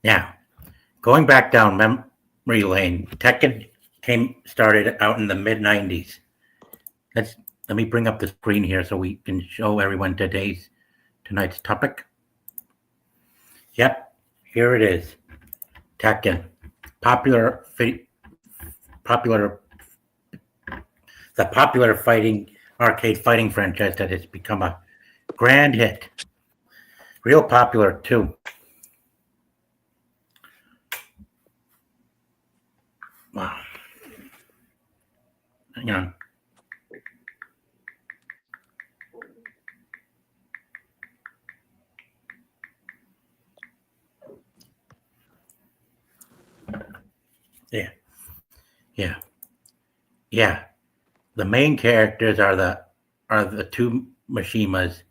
Now, going back down memory lane, Tekken started out in the mid '90s. Let's let me bring up the screen here so we can show everyone tonight's topic. Yep, here it is. Tekken, popular popular the popular arcade fighting franchise that has become a grand hit. Real popular too. Wow. Hang on. Yeah. Yeah. Yeah. The main characters are the two Mishimas,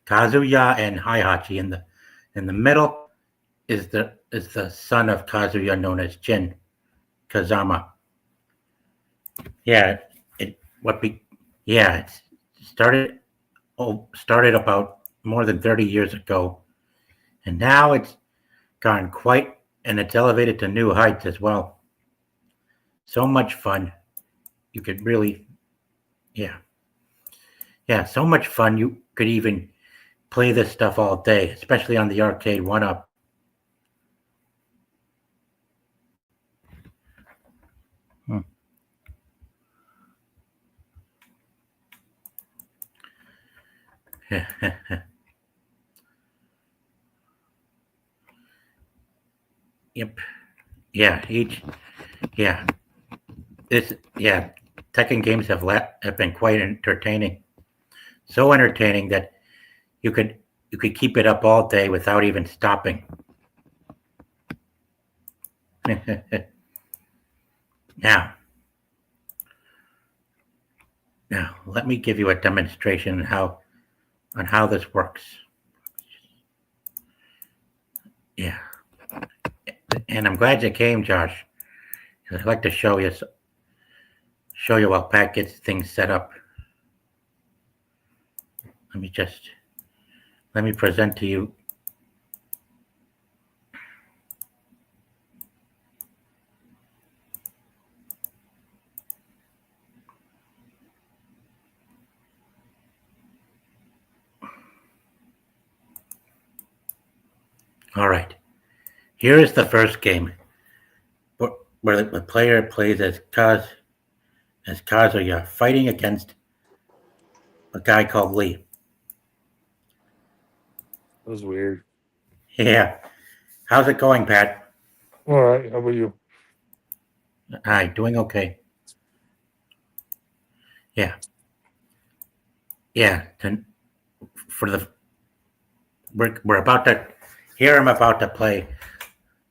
Kazuya and Heihachi. In the middle is the son of Kazuya known as Jin Kazama. Yeah, it started about more than 30 years ago, and now it's gone quite and it's elevated to new heights as well. So much fun. You could really, yeah, so much fun. You could even play this stuff all day, especially on the arcade one-up. Yep. Yeah. Yeah. Tekken games have been quite entertaining. So entertaining that you could keep it up all day without even stopping. Now, let me give you a demonstration on how this works. Yeah, and I'm glad you came, Josh. I'd like to show you while Pat gets things set up. Let me present to you. All right, here is the first game, where the player plays as Kazuya, fighting against a guy called Lee. That was weird. Yeah. How's it going, Pat? All right. How about you? Hi, doing okay. Yeah. Yeah. We're about to here. I'm about to play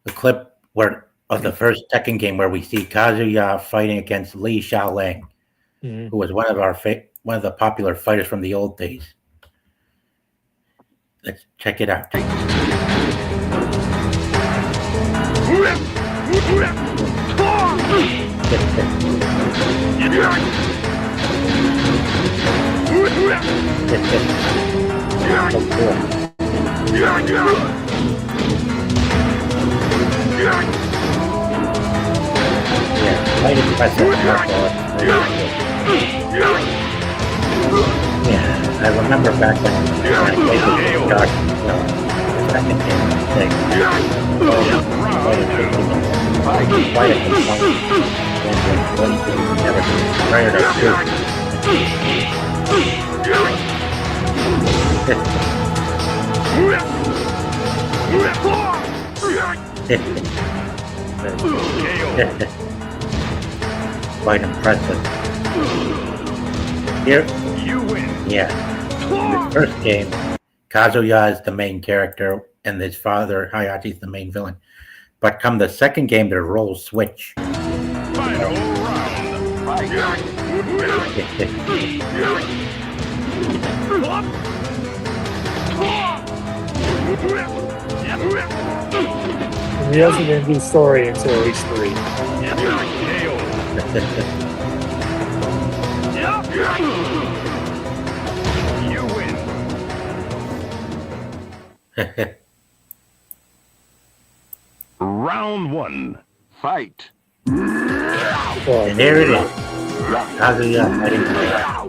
the clip of the first Tekken game where we see Kazuya fighting against Li Xiaolang, who was one of the popular fighters from the old days. Let's check it out. Quite impressive. Yeah, I remember back when I played with Josh, Tekken game, quite a component, and never tired of quite impressive. Here, you win. Yeah. In this first game, Kazuya is the main character, and his father Hayachi is the main villain. But come the second game, their roles switch. Final round. He doesn't end the story until H3. You win. Round one. Fight. Well, And there it is. Kazuya fighting Tekken.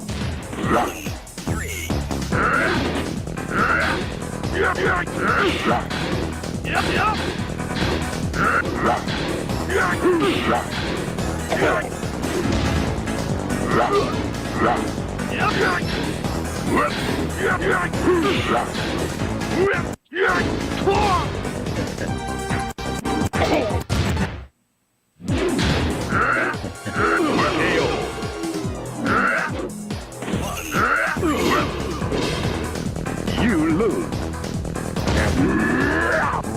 You lose.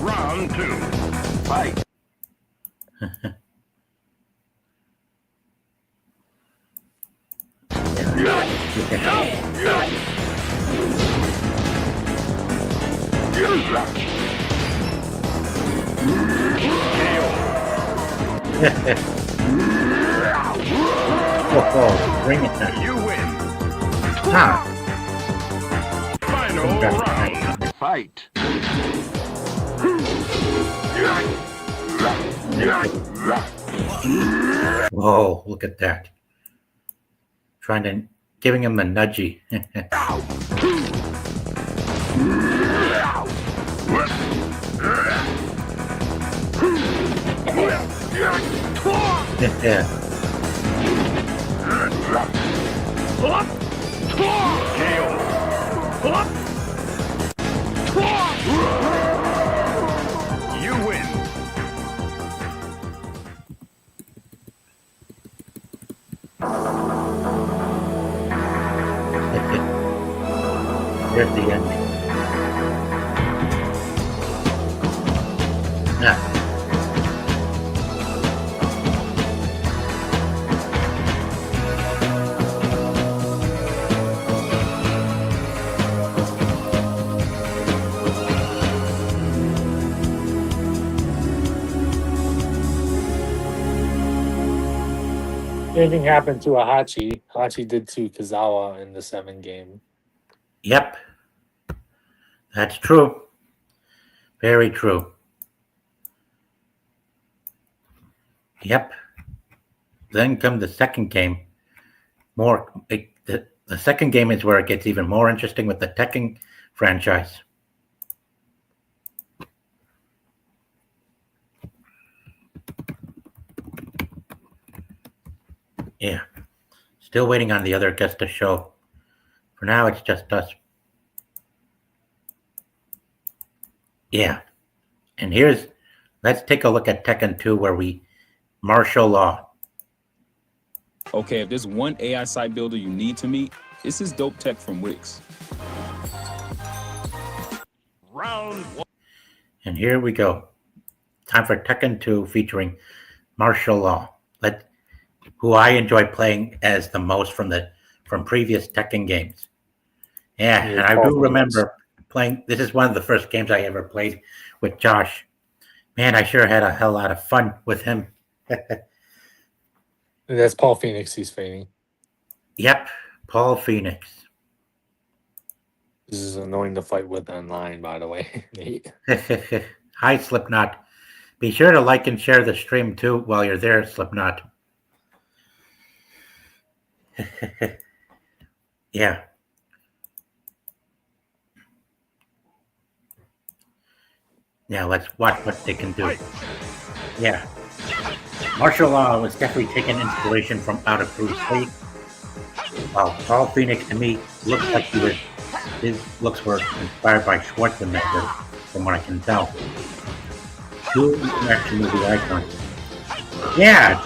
Round two. Fight. Oh, bring it down. You win. Ah, Final round. Fight. whoa, look at that. Trying to, giving him the nudgy. Yeah. You win. There's the ending. Yeah. anything happened to a Hachi, Hachi did to Kazawa in the 7 game. Yep. That's true. Very true. Yep. Then come the second game. The second game is where it gets even more interesting with the Tekken franchise. Yeah. Still waiting on the other guests to show. For now, it's just us. Yeah. And let's take a look at Tekken 2 where we martial law. Okay, if there's one AI site builder you need to meet, it's this dope tech from Wix. Round one. And here we go. Time for Tekken 2 featuring martial law. Who I enjoy playing as the most from previous Tekken games. Yeah, and I do remember playing. This is one of the first games I ever played with Josh. Man, I sure had a hell lot of fun with him. That's Paul Phoenix he's fading. Yep, Paul Phoenix. This is annoying to fight with online, by the way, Nate. Hi, Slipknot. Be sure to like and share the stream too while you're there, Slipknot. Yeah. Now let's watch what they can do. Yeah. Martial law was definitely taking inspiration from out of Bruce Lee. While Paul Phoenix to me looks like his looks were inspired by Schwarzenegger, from what I can tell. Two action movie icons. Yeah.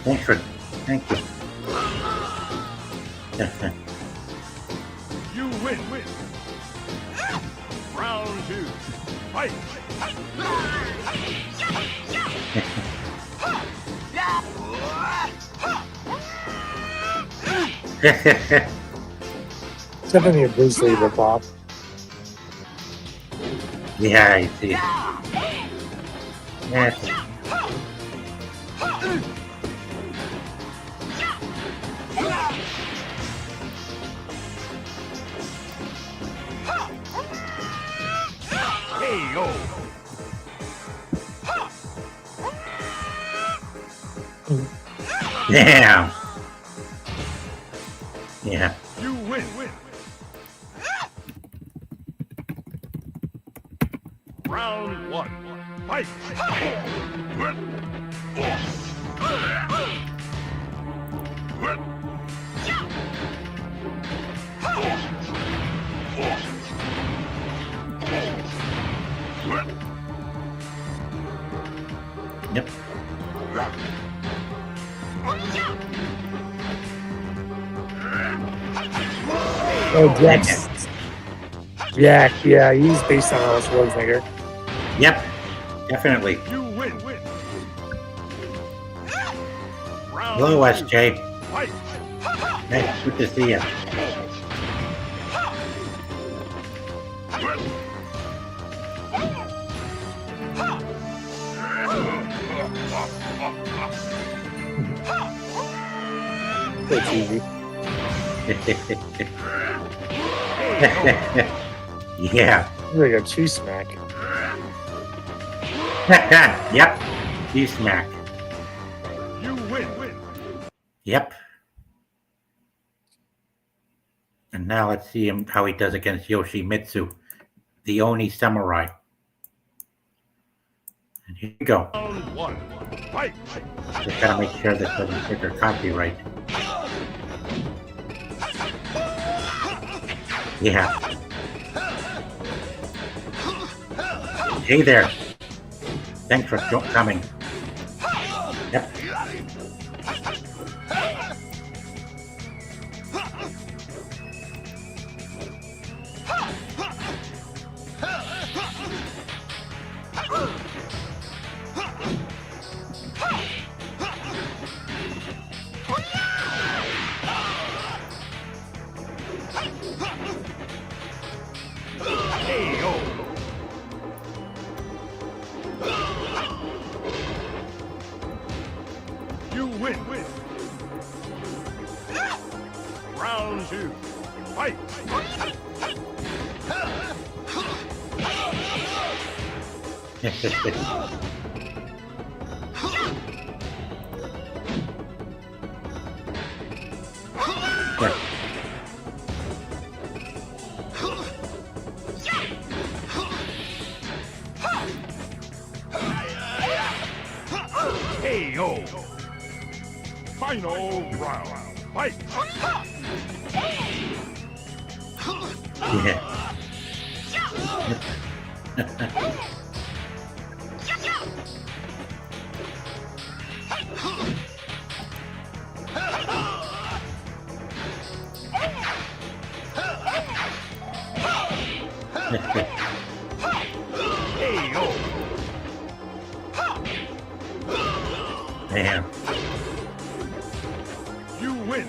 Thank you. You win. Round two. Fight. It's definitely a Bruce Lee ripoff. Yeah, I see. Yeah. Damn. Yeah. You win. Round 1. Fight. Yep. Oh, Jax. Jack, yeah, he's based on Alice Schwarzenegger. Yep. Definitely. You win. Round Hello, 2. SJ. Fight. Nice. Good to see you. That's easy. Yeah. He's like a cheese smack. Yep. You smack. You win. Yep. And now let's see him how he does against Yoshimitsu, the Oni Samurai. And here we go. Round 1. Fight. Just gotta make sure this doesn't trigger copyright. Yeah. Hey there. Thanks for coming. Yep. KO. You win. Round 2. Fight. Yeah. KO. Final round. Fight. Yeah. KO. Damn. You win.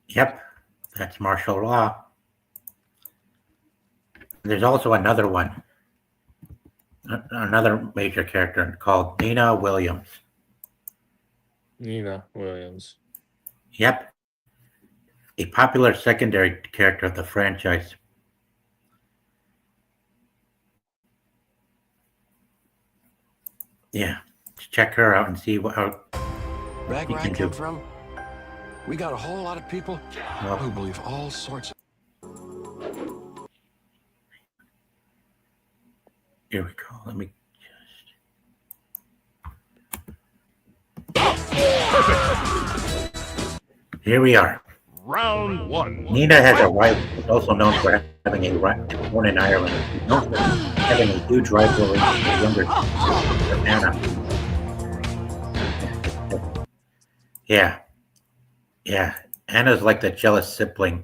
Yep, that's martial law. There's also another one, another major character called Nina Williams. Nina Williams. Yep, a popular secondary character of the franchise. Yeah, check her out and see how Back you where I can come do. from, we got a whole lot of people Well, who believe all sorts of... here we go. Let me just. Here we are. Round 1. Nina has a rival, is also known for having a born in Ireland. She's known for having a huge rivalry with her younger sister, Anna. Yeah. Anna's like the jealous sibling,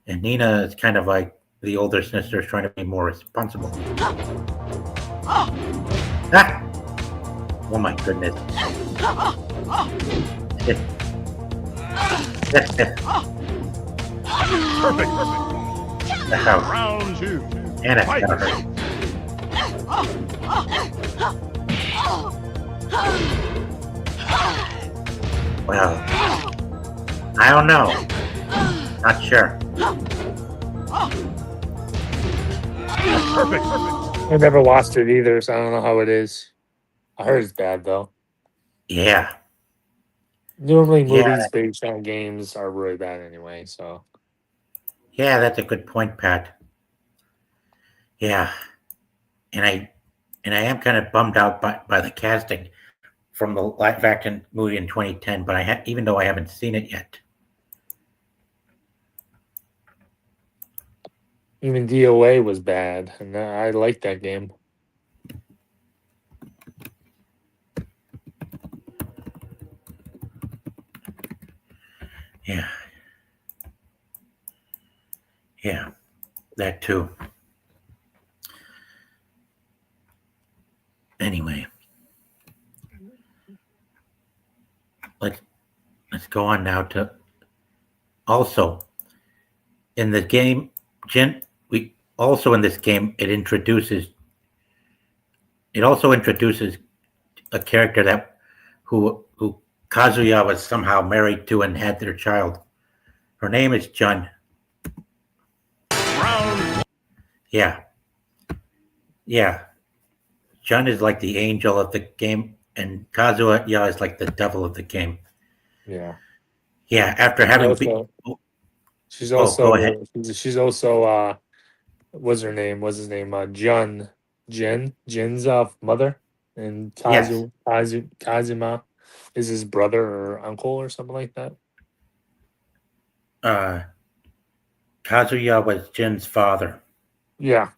and Nina is kind of like the older sister trying to be more responsible. Ah! Oh my goodness. Perfect. Ow. Round 2. Anna Fight. got hurt. Well, I don't know. Not sure. Perfect. I never watched it either, so I don't know how it is. I heard it's bad though. Yeah. Normally, Yeah. movies based on games are really bad anyway. So Yeah, that's a good point, Pat. Yeah. And I am kind of bummed out by the casting from the live action movie in 2010, but even though I haven't seen it yet. even DOA was bad, and I liked that game. Yeah. Yeah. That too. Anyway. Let's go on now to also in the game, we also in this game it also introduces a character who Kazuya was somehow married to and had their child. Her name is Jun. Round Yeah. Yeah. Jun is like the angel of the game, and Kazuya is like the devil of the game. Yeah. Yeah, after having She's go ahead. also she's also what's her name? What's his name? Jin's mother, and Yes. Kazuma is his brother or uncle or something like that. Kazuya was Jin's father. Yeah.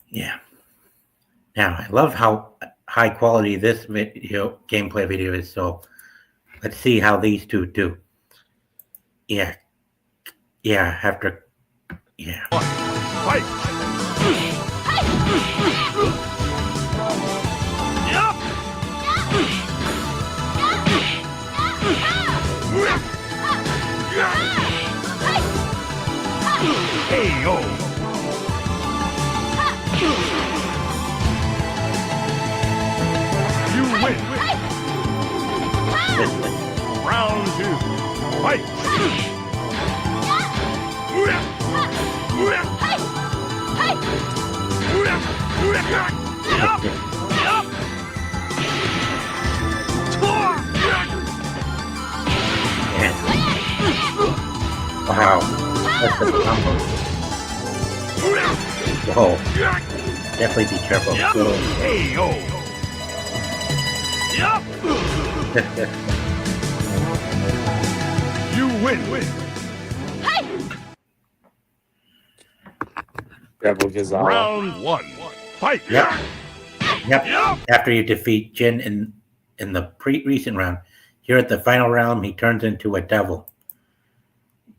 Yeah. Now, I love how high quality this gameplay video is, so let's see how these two do. Yeah. Yeah, yeah. fight. Hey yo. You win. Round 2. Fight. Wow. That's a combo. Whoa. Definitely be careful. Hey yo. You win. Devil Gazawa. Round 1. Fight. Yep. After you defeat Jin in the recent round, here at the final round, he turns into a devil.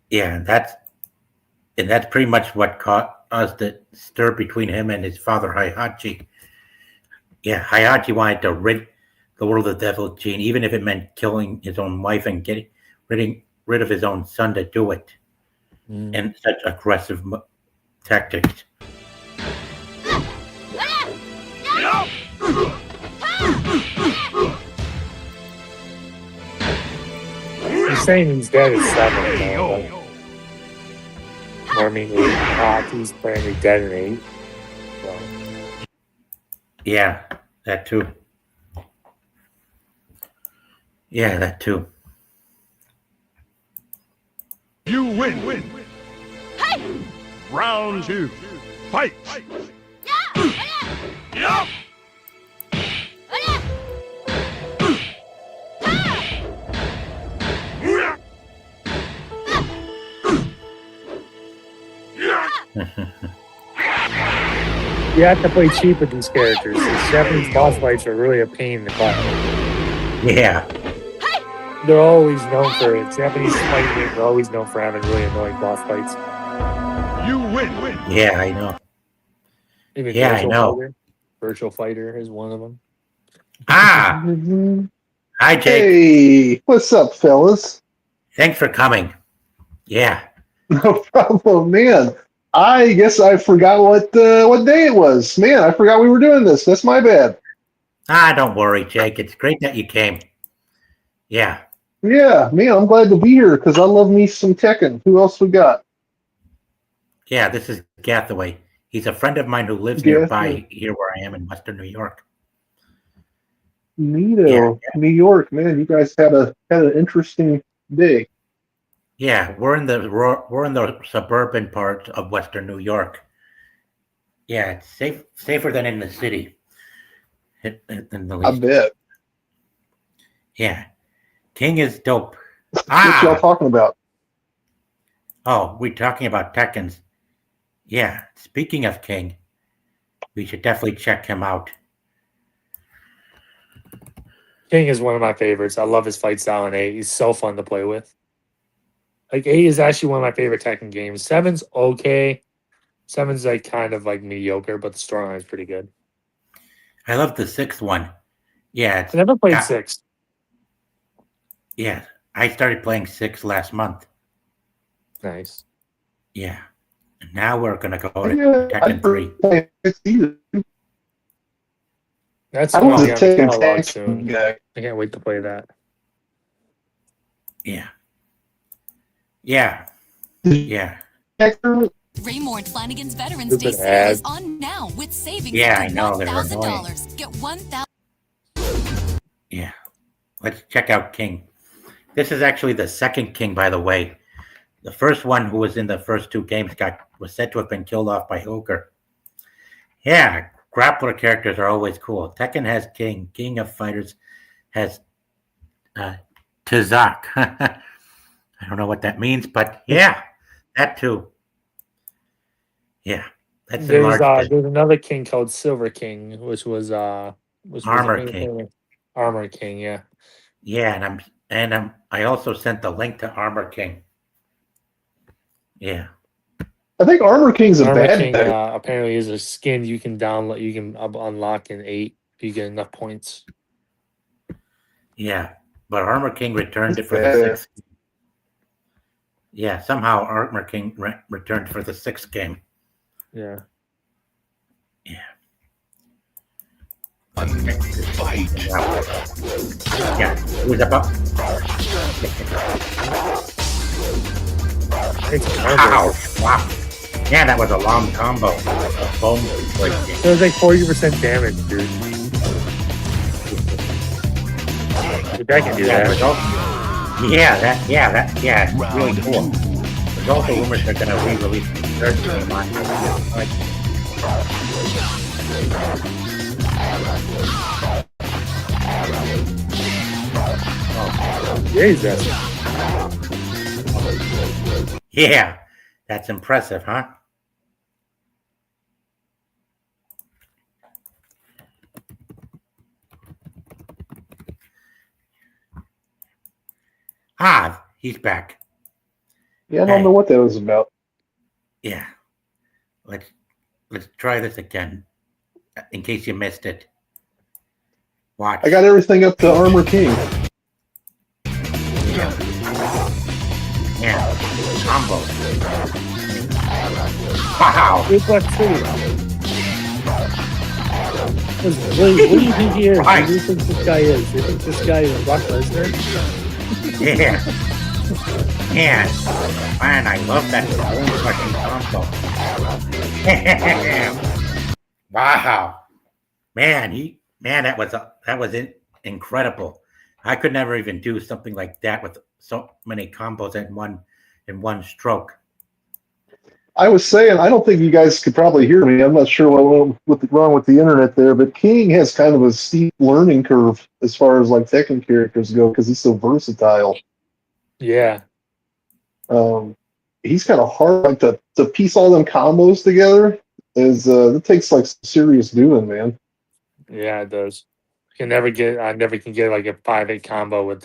Yeah, and that's pretty much what caused the stir between him and his father Heihachi. Yeah, Heihachi wanted to rid the world of the devil gene, even if it meant killing his own wife and getting rid of his own son to do it. And such aggressive tactics. He's saying he's dead at 7. Hey though, yo. but- or I mean, 8. He's apparently dead at 8. So. Yeah, that too. Yeah, that too. You win. Round 2. Fight. You have to play cheap with these characters. These Japanese boss fights are really a pain in the butt. Yeah. They're always known for it. Japanese fighting games are always known for having really annoying boss fights. You win. Yeah, I know. Even Yeah, I know. Fighter. Virtual Fighter is one of them. Ah, hi, Jake. Hey, what's up, fellas? Thanks for coming. Yeah. No problem, man. I guess I forgot what day it was. Man, I forgot we were doing this. That's my bad. Ah, don't worry, Jake. It's great that you came. Yeah. Yeah, man, I'm glad to be here because I love me some Tekken. Who else we got? Yeah, this is Gathaway. He's a friend of mine who lives Gathaway. nearby here where I am in Western New York. Neato, New York, man. You guys had an interesting day. Yeah, we're in the suburban part of Western New York. Yeah, it's safer than in the city. In the I least. bet. Yeah, King is dope. What y'all talking about? Oh, we're talking about Tekkens. Yeah, speaking of King, we should definitely check him out. King is one of my favorites. I love his fight style in 8. He's so fun to play with. Like 8 is actually one of my favorite Tekken games. 7's okay. 7's like kind of like mediocre, but the storyline is pretty good. I love the 6th one. Yeah, I never played 6. Yeah, I started playing 6 last month. Nice. Yeah, and now we're gonna go to Yeah, Tekken 3. That's I going was to be a on the Tekken catalog soon. guy. I can't wait to play that. Yeah. Yeah. Raymore Flanagan's Veterans Stupid Day sale is ad. on now with savings Yeah, up I to know, they're $1,000. Get $1,000. Yeah. Let's check out King. This is actually the second King, by the way. The first one who was in the first 2 games was said to have been killed off by Hooker. Yeah, grappler characters are always cool. Tekken has King of Fighters has Tazak. I don't know what that means, but yeah, that too. Yeah, that's There's enlarged. there's another king called Silver King, which was Armor King. Armor King, yeah. Yeah, and I also sent the link to Armor King. Yeah. I think Armor King's a Armor bad King guy. apparently is a skin you can download, you can unlock in 8 if you get enough points. Yeah, but Armor King returned it for the Yeah. 6th. Yeah, somehow Armor King returned for the 6th game. Yeah. Yeah. Fight. Yeah, it was about. Wow! Wow! Yeah, that was a long combo. A bone breaking. It was like 40% damage, dude. Dude, I can do Yeah, that. it's really cool. There's also rumors they're gonna re-release the third game on like, Jesus. yeah, that's impressive, huh? Ah, he's back. Yeah, I don't know what that was about. Yeah. Let's try this again. In case you missed it. Watch. I got everything up to Armor King. Yeah. Combo. Wow. Suplex City. What do you think he is? What do you think this guy is? Do you think this guy is Brock Lesnar? Yeah. Man, I love that fucking combo. Wow. Man, that was incredible. I could never even do something like that with so many combos in one stroke. I was saying, I don't think you guys could probably hear me. I'm not sure what's wrong with the internet there, but King has kind of a steep learning curve as far as like Tekken characters go because he's so versatile. Yeah. He's kind of hard like to piece all them combos together. It takes like some serious doing, man. Yeah, it does. I never can get like a 5-8 combo with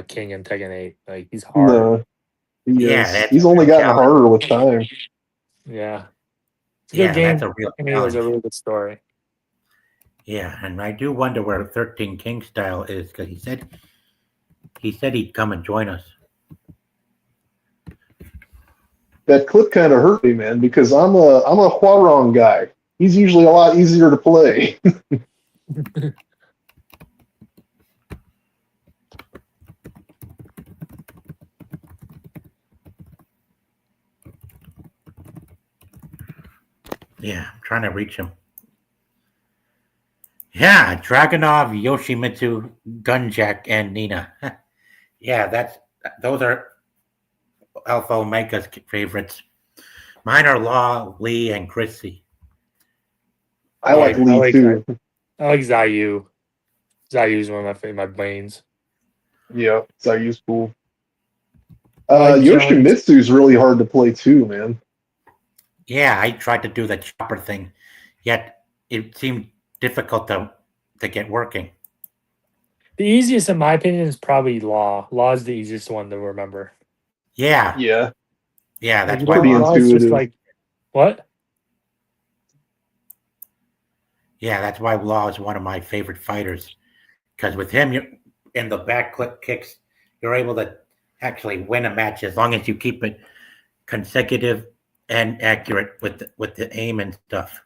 King and Tekken 8. Like he's hard. No, Yeah, he's only gotten harder with time. Yeah. It's a good game. That's a real Tekken 8 was a challenge. really good story. Yeah, and I do wonder where 13 King style is because he said he'd come and join us. That clip kind of hurt me, man, because I'm a Huarong guy. He's usually a lot easier to play. Yeah, I'm trying to reach him. Yeah, Dragonov, Yoshimitsu, Gunjack, and Nina. Yeah, those are Alpha Omega's favorites. Mine are Law, Lee, and Chrissy. I like I Lee like too. I like Zayu. Zayu's one of my mains. Yeah, Zayu's cool. I like Jones. Yoshimitsu's really hard to play too, man. Yeah, I tried to do the chopper thing, yet it seemed difficult to get working. The easiest, in my opinion, is probably Law. Law is the easiest one to remember. Yeah, Yeah, yeah, that's Like, why. pretty Law is just intuitive. like what? Yeah, that's why Law is one of my favorite fighters. Because with him, you in the back clip kicks, you're able to actually win a match as long as you keep it consecutive and accurate with the aim and stuff.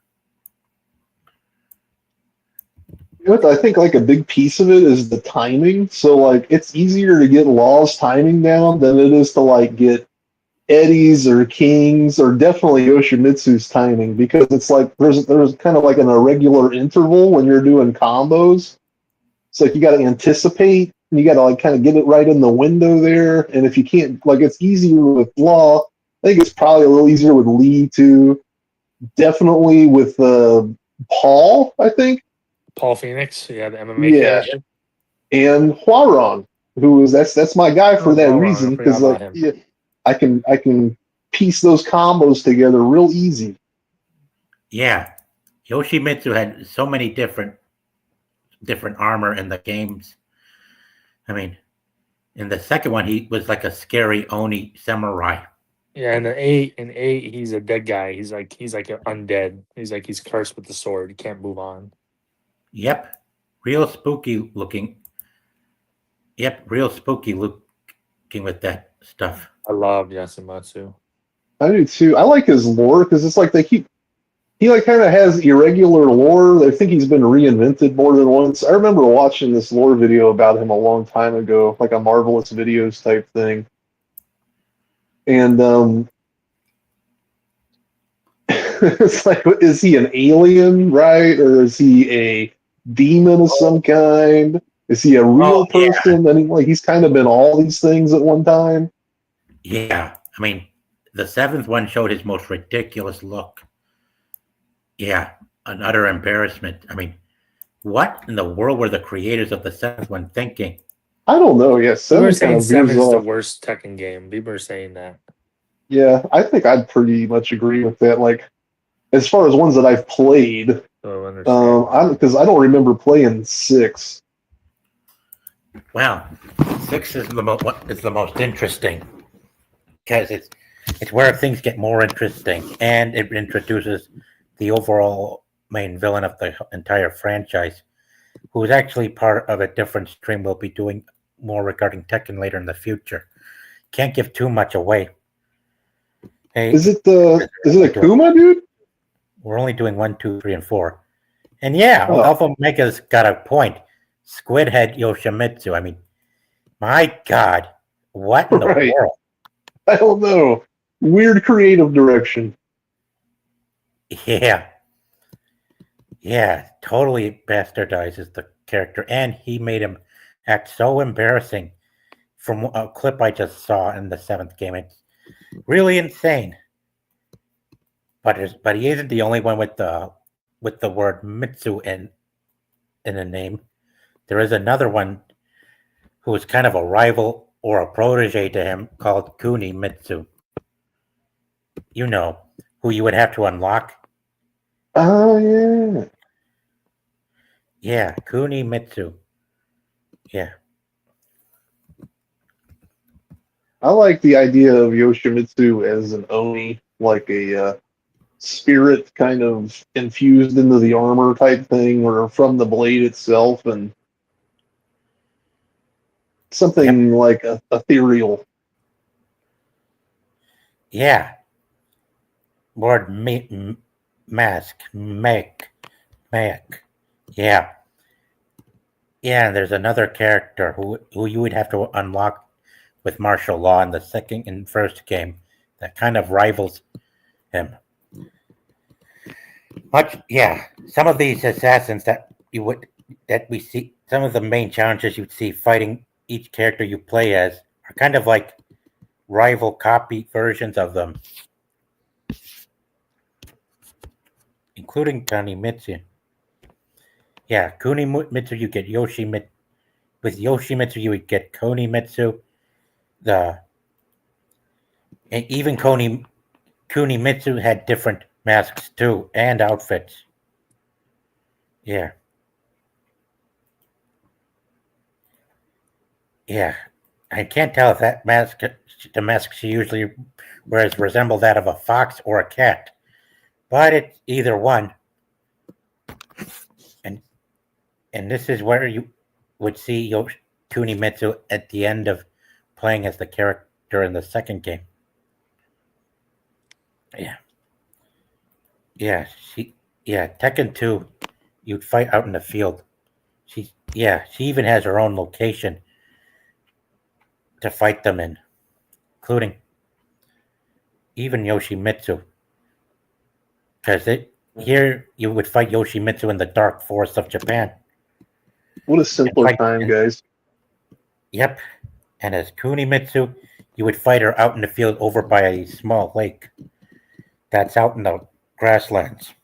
You know what, I think like a big piece of it is the timing. So like it's easier to get Law's timing down than it is to like get Eddie's or King's or definitely Yoshimitsu's timing because it's like there's kind of like an irregular interval when you're doing combos. So like you got to anticipate and you got to like kind of get it right in the window there. And if you can't, like it's easier with Law. I think it's probably a little easier with Lee too. Definitely with Paul, I think. Paul Phoenix. Yeah, the MMA Yeah, character. and Huaron, who is that's my guy for that Huaron, I reason forgot because about like him. yeah, I can piece those combos together real easy. Yeah, Yoshimitsu had so many different armor in the games. I mean, in the second one, he was like a scary Oni samurai. Yeah, and in eight, he's a dead guy. He's like an undead. He's cursed with the sword. He can't move on. Yep, real spooky looking. Yep, real spooky looking with that stuff. I love Yasumatsu. I do too. I like his lore because it's like he like kind of has irregular lore. I think he's been reinvented more than once. I remember watching this lore video about him a long time ago, like a Marvelous Videos type thing. And it's like, is he an alien, right? Or is he a demon of some kind? Is he a real yeah. person? And he's kind of been all these things at one time. Yeah, I mean, the seventh one showed his most ridiculous look. Yeah, an utter embarrassment. I mean, what in the world were the creators of the seventh one thinking? I don't know. Yeah, People seven are kind saying of seven veers is the off. worst Tekken game. People are saying that. Yeah, I think I'd pretty much agree with that. Like, as far as ones that I've played, So I understand. because I don't remember playing 6. Well, six is the most interesting because it's where things get more interesting, and it introduces the overall main villain of the entire franchise, who is actually part of a different stream. We'll be doing more regarding Tekken later in the future. Can't give too much away. Hey, Is it Akuma, dude? we're only doing 1, 2, 3, and 4. And yeah, Oh. Alpha Omega's got a point. Squidhead Yoshimitsu. I mean, my God, what in the Right. world? I don't know. Weird creative direction. Yeah. Yeah, totally bastardizes the character. And he made him act so embarrassing from a clip I just saw in the seventh game. It's really insane. But he isn't the only one with the word Mitsu in the name. There is another one who is kind of a rival or a protege to him called Kuni Mitsu. You know, who you would have to unlock. Oh, yeah. Yeah, Kuni Mitsu. Yeah. I like the idea of Yoshimitsu as an Oni, like a spirit kind of infused into the armor type thing, or from the blade itself, and something like ethereal. Yeah. Word mask. Make. Yeah. Yeah, and there's another character who you would have to unlock with martial law in the second and first game that kind of rivals him. Yeah. Some of these assassins that we see, some of the main challenges you'd see fighting each character you play as are kind of like rival copy versions of them, including Kunimitsu. Yeah, Kunimitsu, you get Yoshimitsu. With Yoshimitsu, you would get Kunimitsu. And even Kunimitsu had different masks too and outfits. Yeah. Yeah. I can't tell if the mask she usually wears resemble that of a fox or a cat, but it's either one. And this is where you would see Kunimitsu at the end of playing as the character in the second game. Yeah. Yeah, Tekken 2, you'd fight out in the field. She even has her own location to fight them in, including even Yoshimitsu. Because here you would fight Yoshimitsu in the dark forests of Japan. What a simpler time, guys. Yep. And as Kunimitsu, you would fight her out in the field over by a small lake that's out in the grasslands.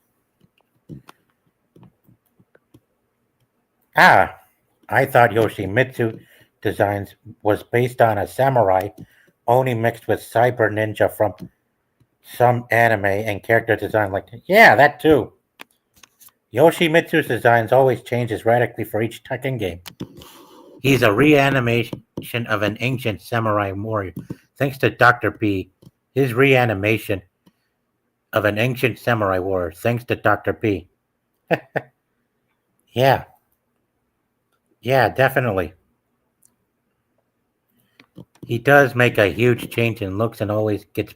I thought Yoshimitsu designs was based on a samurai Oni mixed with cyber ninja from some anime and character design like that. Yeah, that too. Yoshimitsu's designs always changes radically for each Tekken game. He's a reanimation of an ancient samurai warrior. Thanks to Dr. B, his reanimation of an ancient samurai warrior. Thanks to Dr. B. Yeah. Yeah, definitely. He does make a huge change in looks and always gets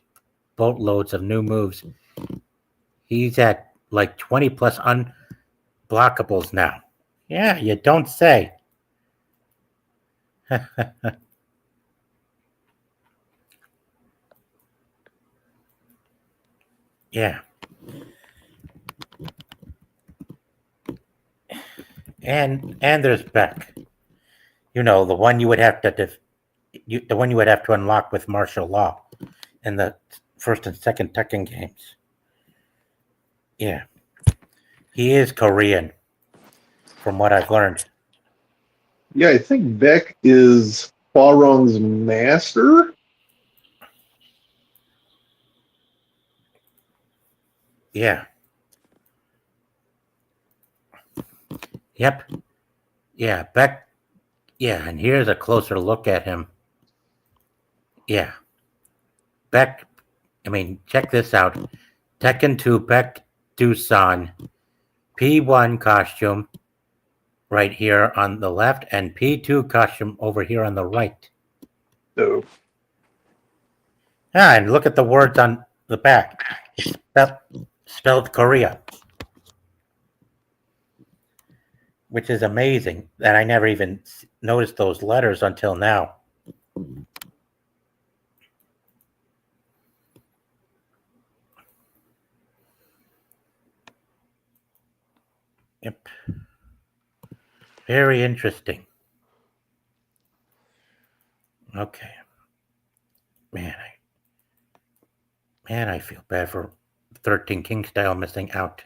boatloads of new moves. He's at like 20 plus unblockables now. Yeah, you don't say. Yeah. And there's Beck. You know, the one you would have to unlock with martial law in the first and second Tekken games. Yeah. He is Korean, from what I've learned. Yeah, I think Beck is Hwarung's master. Yeah. Yep. Yeah, Beck. Yeah, and here's a closer look at him. Yeah. Beck, check this out. Tekken 2 Beck Dusan. P1 costume right here on the left, and P2 costume over here on the right. Oh. And look at the words on the back. It's spelled Korea. Which is amazing that I never even noticed those letters until now. Yep. Very interesting. Okay. Man, I feel bad for 13 King Style missing out.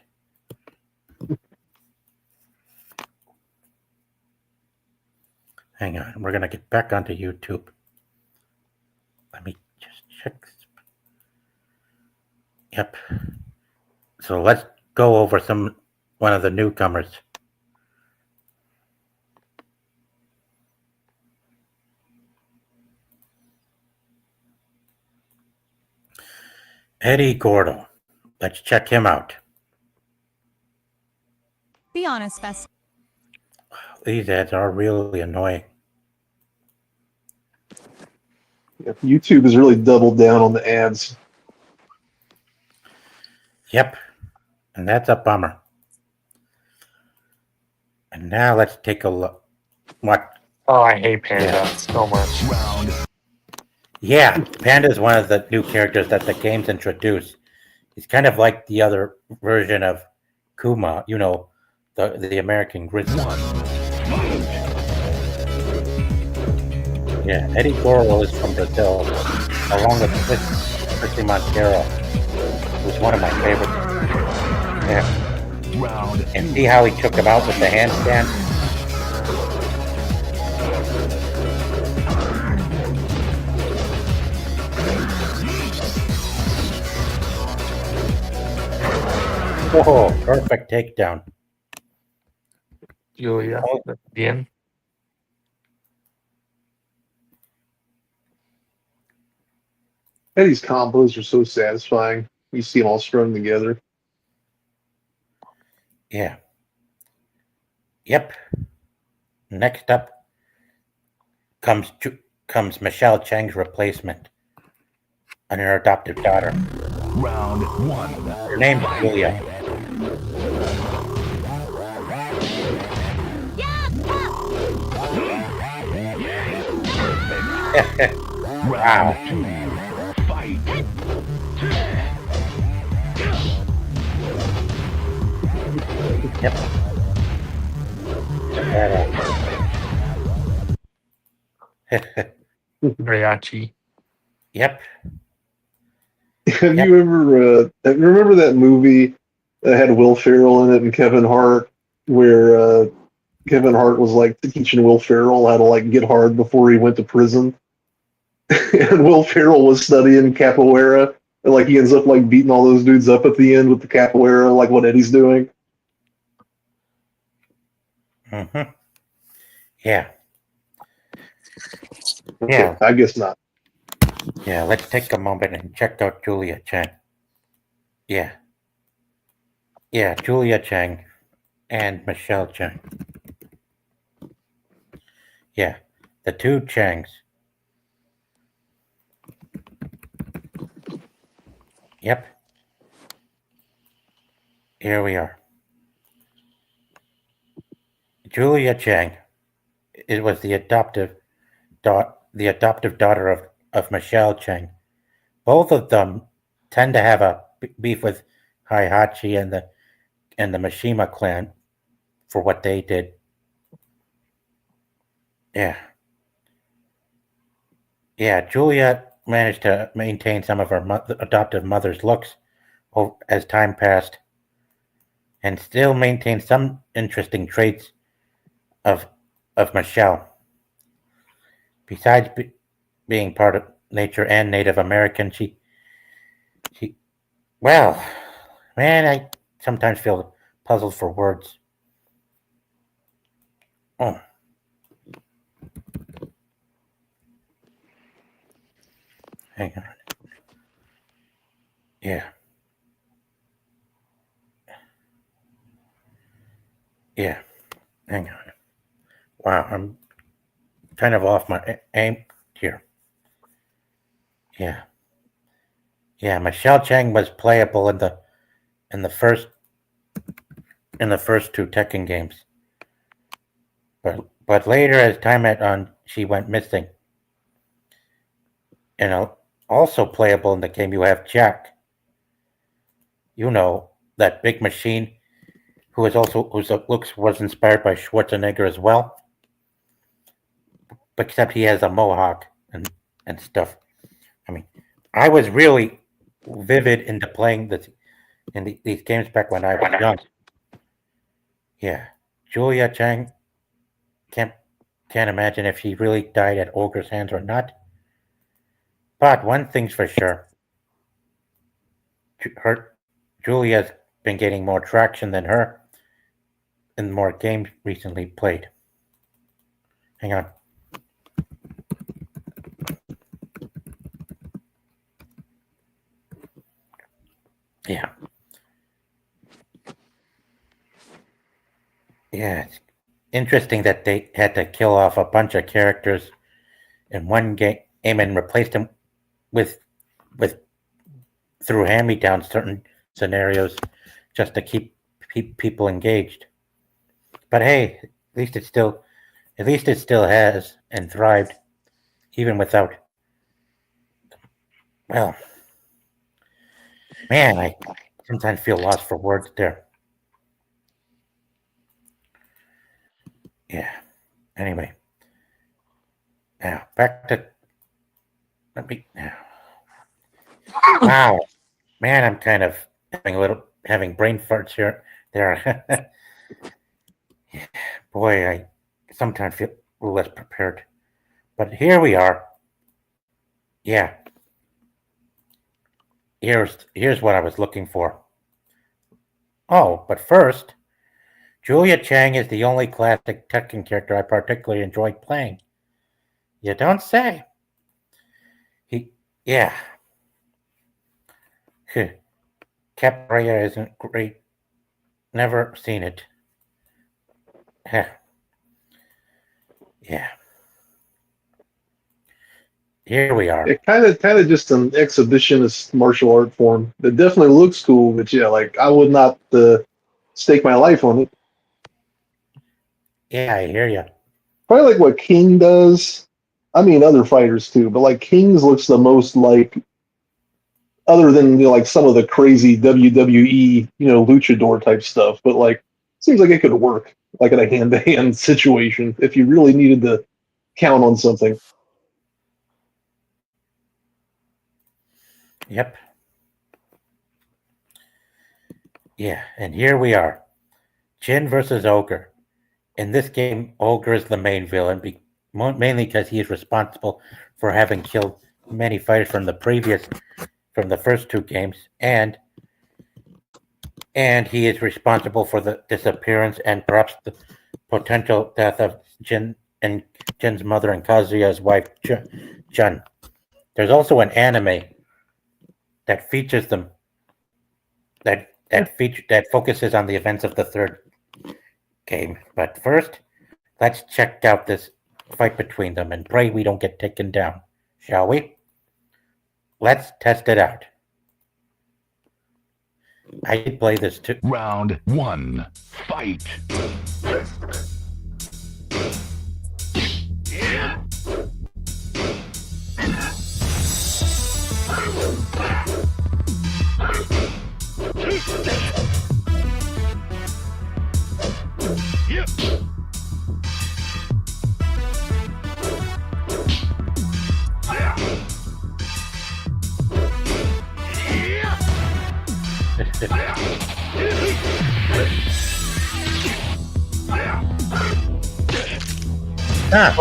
Hang on, we're going to get back onto YouTube. Let me just check. Yep. So let's go over one of the newcomers. Eddie Gordo. Let's check him out. Be honest, Bess. These ads are really annoying. Yeah, YouTube has really doubled down on the ads. Yep. And that's a bummer. And now let's take a look. What? Oh, I hate Panda so much. Yeah, Panda is one of the new characters that the games introduce. He's kind of like the other version of Kuma, the American grizzly. Yeah, Eddie Gordo is from Brazil, along with Chrissy Montero, who's one of my favorites. Yeah. And see how he took him out with the handstand? Whoa, perfect takedown. Julia, bien. Eddie's combos are so satisfying. You see them all strung together. Yeah. Yep. Next up comes Michelle Chang's replacement and her adopted daughter. Round 1. Her name's Julia. Wow. Yep. Mariachi. Yep. Have you remember that movie that had Will Ferrell in it and Kevin Hart, where Kevin Hart was like teaching Will Ferrell how to like get hard before he went to prison, and Will Ferrell was studying capoeira, and like he ends up like beating all those dudes up at the end with the capoeira, like what Eddie's doing. Mm-hmm. Yeah. Okay, Yeah. I guess not. Yeah, let's take a moment and check out Julia Chang. Yeah. Yeah, Julia Chang and Michelle Chang. Yeah, the two Changs. Yep. Here we are. Julia Chang. It was the adoptive daughter of Michelle Chang. Both of them tend to have a beef with Heihachi and the Mishima clan for what they did. Yeah. Yeah, Julia managed to maintain some of her adoptive mother's looks as time passed, and still maintain some interesting traits of Michelle. Besides being part of nature and Native American, she well, man, I sometimes feel puzzled for words. Oh. Hang on. Yeah. Yeah. Hang on. Wow, I'm kind of off my aim here. Yeah. Yeah, Michelle Chang was playable in the first two Tekken games. But later as time went on, she went missing. And also playable in the game you have Jack. You know, that big machine whose looks was inspired by Schwarzenegger as well. But except he has a mohawk and stuff. I mean, I was really vivid into playing these games back when I was young. Yeah, Julia Chang can't imagine if she really died at Ogre's hands or not. But one thing's for sure, Julia's been getting more traction than her in more games recently played. Hang on. Yeah. Yeah, it's interesting that they had to kill off a bunch of characters in one game and replace them with through hand-me-down certain scenarios just to keep people engaged. But hey, at least it still has and thrived even without. Well, man, I sometimes feel lost for words there. Yeah. Anyway. Now, back to... Let me... Wow. Man, I'm kind of having brain farts here. There. Boy, I sometimes feel a little less prepared. But here we are. Yeah. Here's what I was looking for. Oh, but first, Julia Chang is the only classic Tekken character I particularly enjoyed playing. You don't say. Yeah. Capoeira isn't great. Never seen it. Yeah. Here we are. It kind of just an exhibitionist martial art form. It definitely looks cool, but yeah, like I would not stake my life on it. Yeah, I hear you. Probably like what King does. I mean, other fighters too, but like King's looks the most like, other than like some of the crazy WWE, luchador type stuff. But like, seems like it could work like in a hand-to-hand situation if you really needed to count on something. Yep. Yeah, and here we are. Jin versus Ogre. In this game, Ogre is the main villain, mainly because he is responsible for having killed many fighters from the first two games, and he is responsible for the disappearance and perhaps the potential death of Jin's mother and Kazuya's wife, Chun. There's also an anime that features them that focuses on the events of the third game. But first, let's check out this fight between them and pray we don't get taken down, shall we? Let's test it out. I did play this too. Round 1. Fight.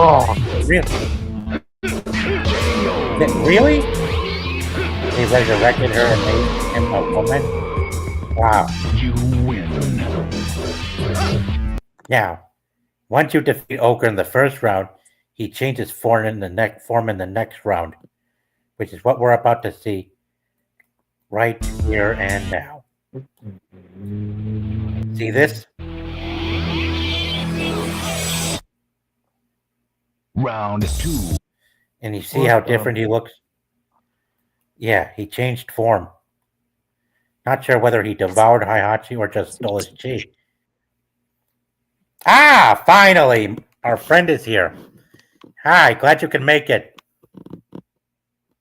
Oh, really? Really? He resurrected her and made him a woman? Wow. You win. Now, once you defeat Ogre in the first round, he changes form in the next round, which is what we're about to see right here and now. See this? Round 2. And you see how different he looks? Yeah, he changed form. Not sure whether he devoured Heihachi or just stole his chi. Ah, finally! Our friend is here. Hi, glad you can make it.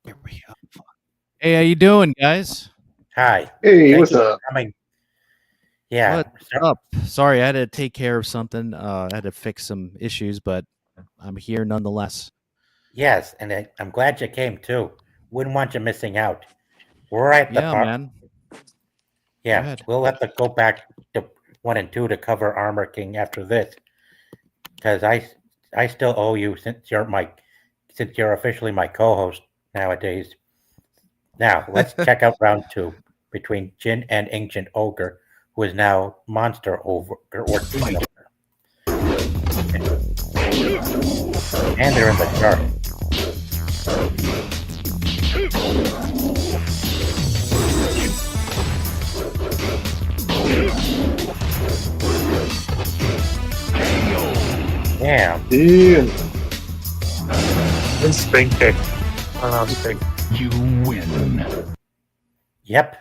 Here we go. Hey, how you doing, guys? Hi. Hey, Thank what's you for up? coming. Yeah. What's up? Sorry, I had to take care of something. I had to fix some issues, but I'm here nonetheless. Yes, and I'm glad you came too. Wouldn't want you missing out. We're at the park. Man. Yeah, Go ahead. we'll have to go back to 1 and 2 to cover Armor King after this, because I still owe you since you're officially my co-host nowadays. Now let's check out round 2 between Jin and Ancient Ogre, who is now Monster Ogre or Demon Ogre, and they're in the chart. Damn. Damn. And spin kick. Spin. You win. Yep.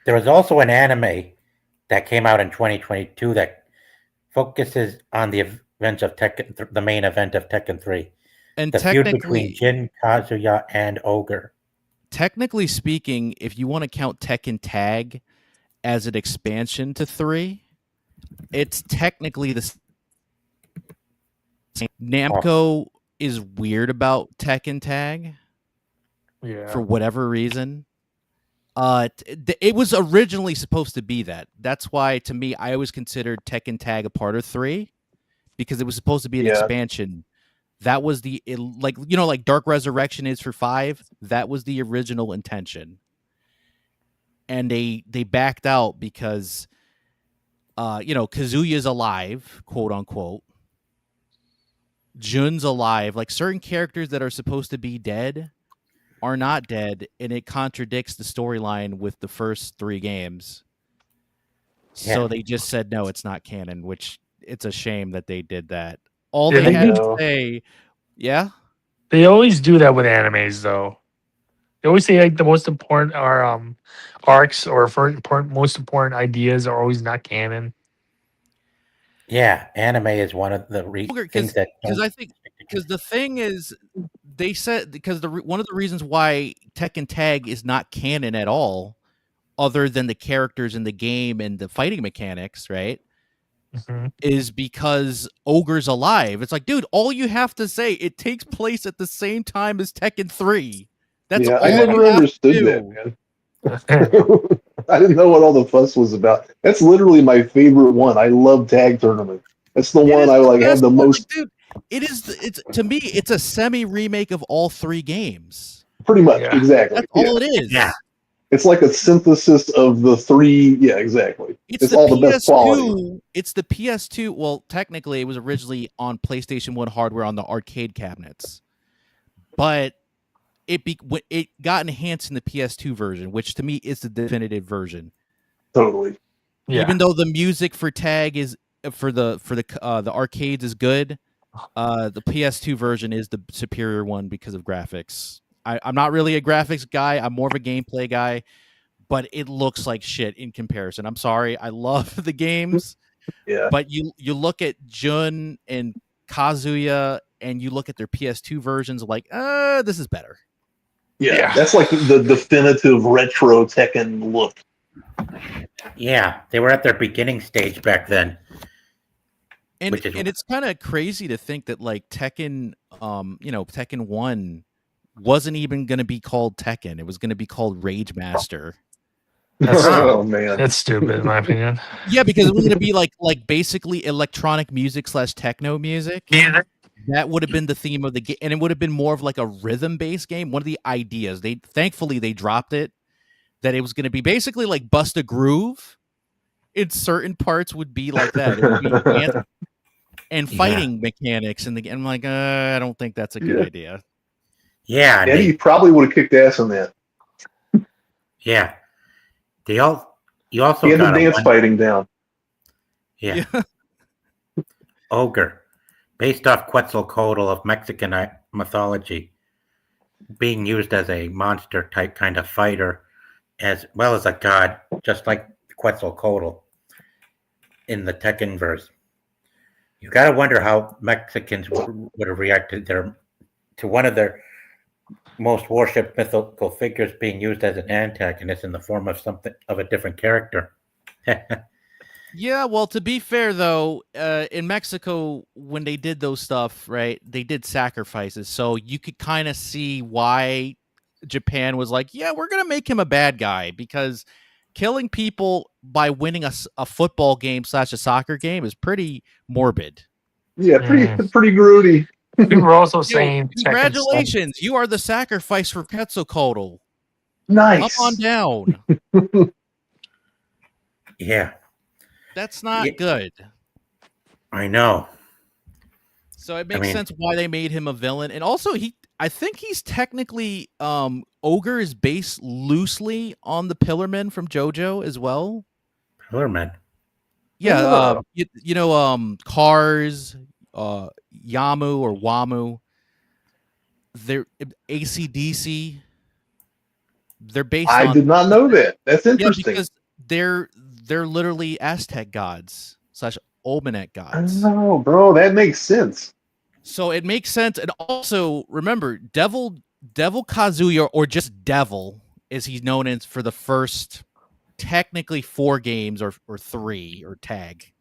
There was also an anime that came out in 2022 that focuses on the events of Tekken, the main event of Tekken 3. And The feud between Jin, Kazuya, and Ogre. technically speaking, if you want to count Tekken Tag as an expansion to 3, it's technically the Namco is weird about Tekken Tag Yeah. for whatever reason. It was originally supposed to be that. That's why, to me, I always considered Tekken Tag a part of 3 because it was supposed to be an Yeah. expansion. That was like Dark Resurrection is for 5. That was the original intention, and they backed out because, Kazuya's alive, quote unquote. Jun's alive. Like certain characters that are supposed to be dead are not dead, and it contradicts the storyline with the first 3 games. So Yeah. they just said no, it's not canon, which it's a shame that they did that. All Yeah, they they had do. to say, yeah, They always do that with animes, though. They always say like the most important are arcs or most important ideas are always not canon. Yeah, anime is one of the things that because don't I think because the thing is, they said because one of the reasons why Tekken Tag is not canon at all, other than the characters in the game and the fighting mechanics, right? Mhm. Is because Ogre's alive. It's like, dude, all you have to say, it takes place at the same time as Tekken 3. That's Yeah, all I you never have to understood that, do. man. I didn't know what all the fuss was about. That's literally my favorite one. I love tag tournament. That's the It one is I the like have best the one. most. Like, dude, it's to me, it's a semi remake of all 3 games. Pretty much, Yeah. exactly. That's Yeah. all it is. Yeah. It's like a synthesis of the 3. Yeah, exactly. It's the all the best quality. PS2. It's the PS2. Well, technically, it was originally on PlayStation 1 hardware on the arcade cabinets, but it got enhanced in the PS2 version, which to me is the definitive version. Totally. Yeah. Even though the music for Tag is for the arcades is good, the PS2 version is the superior one because of graphics. I'm not really a graphics guy. I'm more of a gameplay guy, but it looks like shit in comparison. I'm sorry. I love the games, Yeah. but you look at Jun and Kazuya and you look at their PS2 versions like, this is better. Yeah. Yeah. That's like the definitive retro Tekken look. Yeah, they were at their beginning stage back then. And Which is- it's kind of crazy to think that like Tekken, Tekken 1 wasn't even going to be called Tekken. It was going to be called Rage Master. That's Oh man. That's stupid, in my opinion. Yeah, because it was going to be like basically electronic music / techno music. Yeah. That would have been the theme of the game, and it would have been more of like a rhythm-based game. One of the ideas thankfully they dropped it, that it was going to be basically like Bust a Groove. In certain parts would be like that. It would be dance and fighting mechanics in the game. I'm like, I don't think that's a good idea. Yeah, and Eddie probably would have kicked ass on that. yeah. You also He had the got dance fighting down. Yeah. Ogre, based off Quetzalcoatl of Mexican mythology, being used as a monster type kind of fighter, as well as a god, just like Quetzalcoatl in the Tekken verse. You gotta wonder how Mexicans would have reacted to one of their most worshipped mythical figures being used as an antagonist in the form of something of a different character. Yeah, well, to be fair though, in Mexico when they did those stuff, right, they did sacrifices, so you could kind of see why Japan was like, yeah, we're gonna make him a bad guy, because killing people by winning a football game / a soccer game is pretty morbid. Yeah, pretty grody. We were also saying congratulations, you are the sacrifice for Quetzalcoatl. Nice. Come on down. Yeah. That's not good. I know. So it makes sense why they made him a villain. And also I think he's technically Ogre is based loosely on the Pillarmen from JoJo as well. Pillarmen. Yeah, Cars, Yamu or Wamu. They're AC/DC. They're based on. I did not know that. That's interesting. Yeah, because they're literally Aztec gods / Olmec gods. Oh, bro, that makes sense. So it makes sense. And also remember, Devil Kazuya, or just Devil, as he's known as for the first technically 4 games or 3 or tag.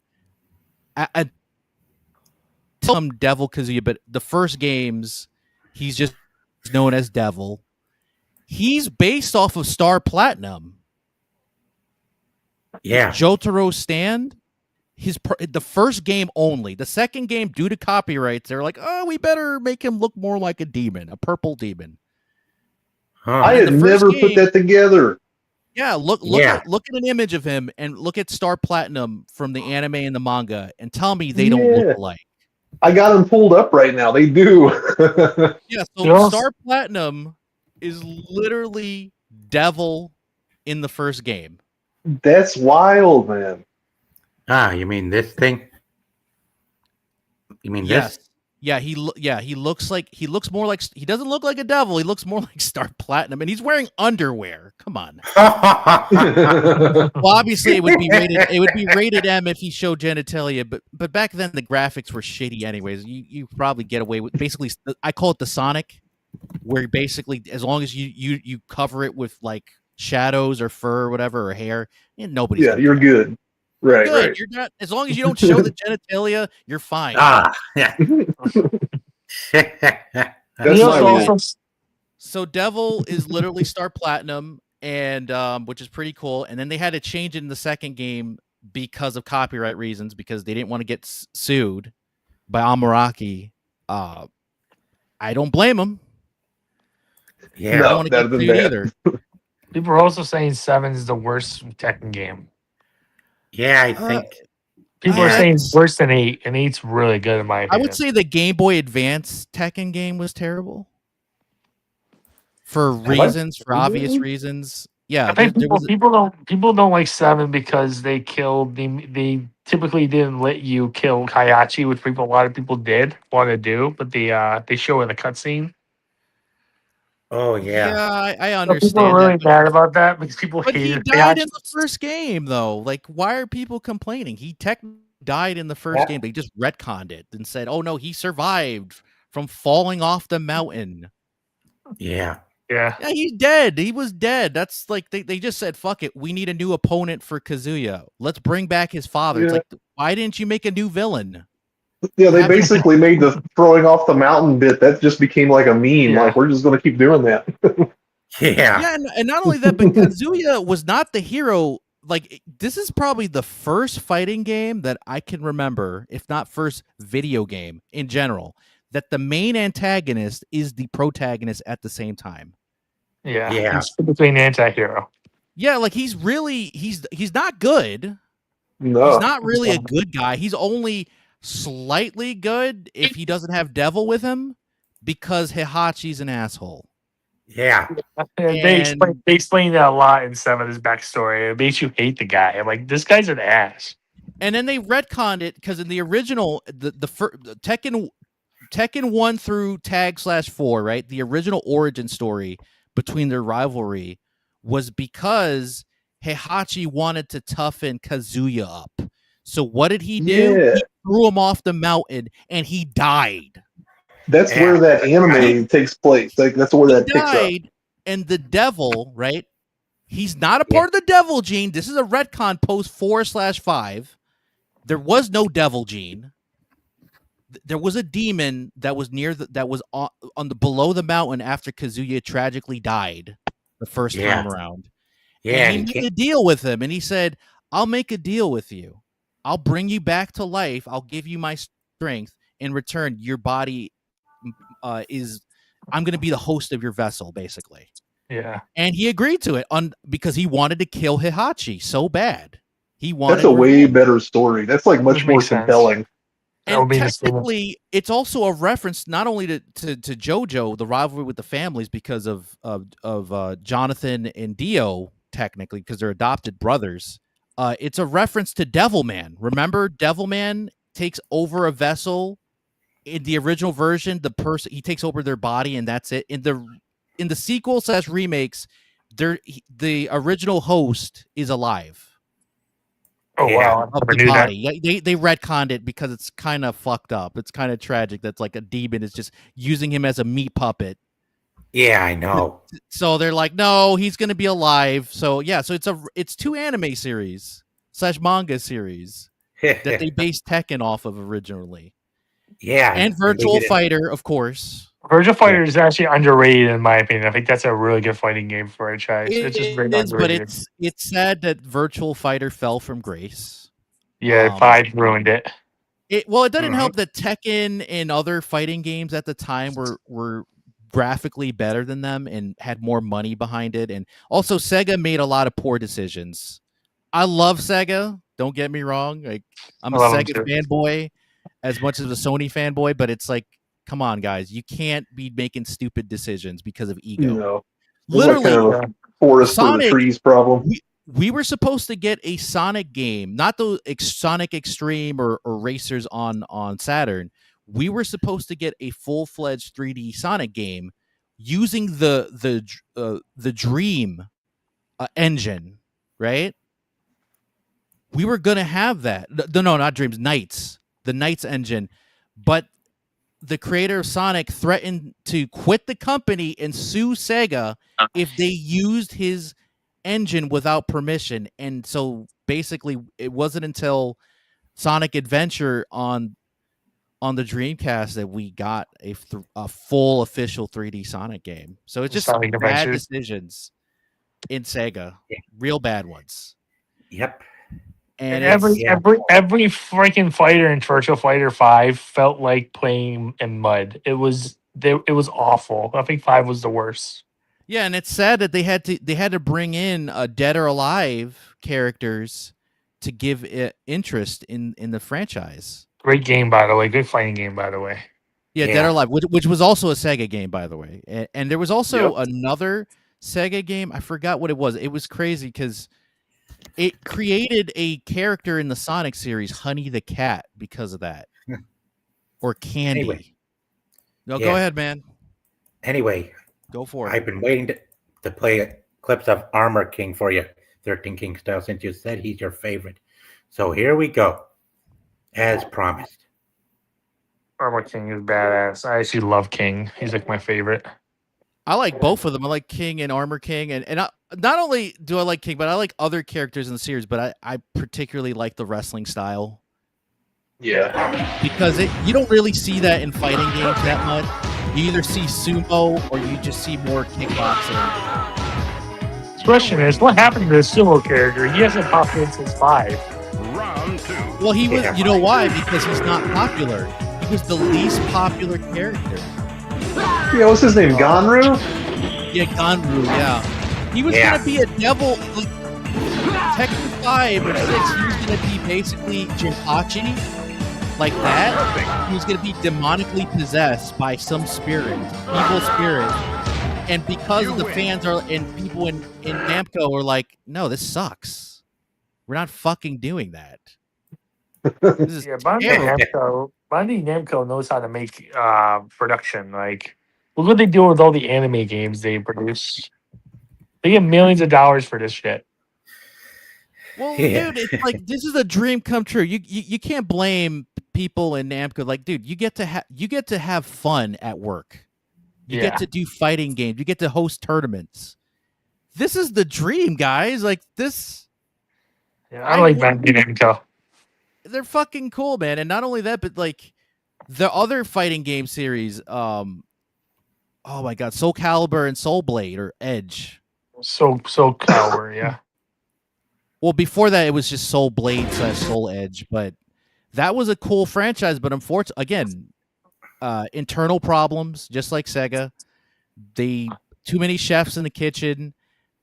To some Devil Kazuya, but the first games, he's just known as Devil. He's based off of Star Platinum. Yeah. Jotaro Stand, the first game only. The second game, due to copyrights, they're like, oh, we better make him look more like a demon, a purple demon. Huh. I had the first never put game- that together. Yeah, look Yeah. at an image of him and look at Star Platinum from the anime and the manga and tell me they don't Yeah. look alike. I got them pulled up right now. They do. Yeah, so Yes. Star Platinum is literally Devil in the first game. That's wild, man. Ah, you mean this thing? You mean Yes. Yeah, he looks more like, he doesn't look like a devil. He looks more like Star Platinum, and he's wearing underwear. Come on. this? Well, obviously it would be rated M if he showed genitalia, but back then the graphics were shitty anyways. You probably get away with basically, I call it the Sonic, where basically as long as you cover it with like shadows or fur or whatever or hair, nobody's Yeah, gonna you're care. good. Right, Good. right. You're not, as long as you don't show the genitalia, you're fine. Ah, yeah. That's He my also- rule. So Devil is literally Star Platinum, and which is pretty cool. And then they had to change it in the second game because of copyright reasons, because they didn't want to get sued by Amaraki. I don't blame them. I Yeah. don't No, want to that'd get been sued bad. either. People are also saying 7 is the worst Tekken game. Yeah, I think. People are Yeah. saying it's worse than 8, and 8's really good in my I opinion. would say the Game Boy Advance Tekken game was terrible. For reasons, for obvious reasons. Yeah, I think there was people don't like 7 because they typically didn't let you kill Kayachi, which a lot of people did want to do, but they show in the cutscene. Oh, yeah, yeah. I So understand. people are really that, mad about that because people but he hated died Kayachi. in the first game, though. Like, why are people complaining? He technically died in the first game. They just retconned it and said, "Oh no, he survived from falling off the mountain." Yeah. Yeah. Yeah, he's dead. He was dead. That's like they just said, "Fuck it, we need a new opponent for Kazuya. Let's bring back his father." It's Yeah. like, why didn't you make a new villain? Yeah, they basically made the throwing off the mountain bit. That just became like a meme. Yeah. Like, we're just going to keep doing that. Yeah. Yeah, and not only that, but Kazuya was not the hero. Like, this is probably the first fighting game that I can remember, if not first video game in general, that the main antagonist is the protagonist at the same time. Yeah. Yeah. He's typically an anti-hero. Yeah, like he's not good. No. He's not really a good guy. He's only slightly good if he doesn't have Devil with him, because Heihachi's an asshole. Yeah. They explain that a lot in 7, his backstory. It makes you hate the guy. I'm like, this guy's an ass. And then they retconned it because in the original, the Tekken 1 through Tag/4, right? The original origin story between their rivalry was because Heihachi wanted to toughen Kazuya up. So what did he do? Yeah. He threw him off the mountain and he died. That's Yeah. where that anime takes place. Like, that's where that He picks up. died, and the devil, right? He's not a part of the devil gene. This is a retcon post 4/5. There was no devil gene. There was a demon that was that was on the below the mountain after Kazuya tragically died the first Yeah. time around. Yeah. And he made a deal with him, and he said, "I'll make a deal with you. I'll bring you back to life. I'll give you my strength. In return, your body I'm going to be the host of your vessel, basically." Yeah. And he agreed to it because he wanted to kill Heihachi so bad. He wanted. That's a way better story. That's like much Which more makes sense. compelling. That would And be the same. technically, it's also a reference not only to JoJo, the rivalry with the families, because of Jonathan and Dio, technically, because they're adopted brothers. It's a reference to Devilman. Remember, Devilman takes over a vessel in the original version. He takes over their body, and that's it. In the sequel / remakes, the original host is alive. Oh, wow. I Of never the knew that. body. Yeah, they retconned it because it's kind of fucked up. It's kind of tragic that's like a demon is just using him as a meat puppet. Yeah, I know. So they're like, no, he's gonna be alive. So yeah, so it's 2 anime series / manga series that they based Tekken off of originally. Yeah, And they Virtual did it. Fighter, of course. Virtual Fighter is actually underrated in my opinion. I think that's a really good fighting game franchise. It's just very It is, but underrated. it's sad that Virtual Fighter fell from grace. Yeah, 5 ruined it. It didn't help that Tekken and other fighting games at the time were graphically better than them and had more money behind it. And also Sega made a lot of poor decisions. I love Sega, don't get me wrong. Like I'm a I love 'em Sega too. fanboy as much as a Sony fanboy, but it's like, come on, guys, you can't be making stupid decisions because of ego. You know, it's Literally, like kind of a forest for the Sonic- trees problem. we were supposed to get a Sonic game, not the Sonic Extreme or Racers on Saturn. We were supposed to get a full-fledged 3D Sonic game using the Dream engine, right? We were gonna have that. No, not Dreams, Knights, the Knights engine, but the creator of Sonic threatened to quit the company and sue Sega if they used his engine without permission. And so basically it wasn't until Sonic Adventure on the Dreamcast that we got a full official 3D Sonic game. So it's just Sonic bad Adventures. decisions in Sega. Yeah. Real bad ones. Yep. And every it's- every freaking fighter in Virtual Fighter 5 felt like playing in mud. It was awful. I think 5 was the worst. yeah, and it's sad that they had to bring in Dead or Alive characters to give it interest in the franchise. Great game, by the way. Good fighting game, by the way. Yeah, Dead Yeah. or Alive, which was also a Sega game, by the way. And there was also another Sega game. I forgot what it was. It was crazy because it created a character in the Sonic series, Honey the Cat, because of that. Or Candy. Anyway. No, Yeah. go ahead, man. Anyway, Go for it. I've been waiting to play clips of Armor King for you, 13 King style, since you said he's your favorite. So here we go, as promised. Armor King is badass. I actually love King. He's like my favorite. I like both of them. I like King and Armor King, and not only do I like King, but I like other characters in the series. But I particularly like the wrestling style. Yeah. Because you don't really see that in fighting games that much. You either see sumo or you just see more kickboxing. The question is, what happened to the sumo character? He hasn't popped in since 5. Round 2. Well, he was. Yeah. You know why? Because he's not popular. He was the least popular character. Yeah, what's his name? Ganru? Yeah, Ganru. Yeah, he was Yeah. gonna be a devil. Like, Tekken 5 or 6, he was gonna be basically Jinpachi, like that. He was gonna be demonically possessed by some spirit, evil spirit. And because the fans are and people in Namco are like, no, this sucks. We're not fucking doing that. This is Yeah, Bandai Namco knows how to make production. Like, look what they do with all the anime games they produce. They get millions of dollars for this shit. Well, Yeah. dude, it's like this is a dream come true. You can't blame people in Namco. Like, dude, you get to have fun at work. You Yeah. get to do fighting games. You get to host tournaments. This is the dream, guys. Like this, Yeah, I like Bandai Namco. they're fucking cool, man. And not only that, but like the other fighting game series. Oh my god, Soul Calibur and Soul Blade or Edge. So Calibur, yeah. Well, before that, it was just Soul Blade / Soul Edge, but that was a cool franchise. But unfortunately, again, internal problems, just like Sega. Too many chefs in the kitchen,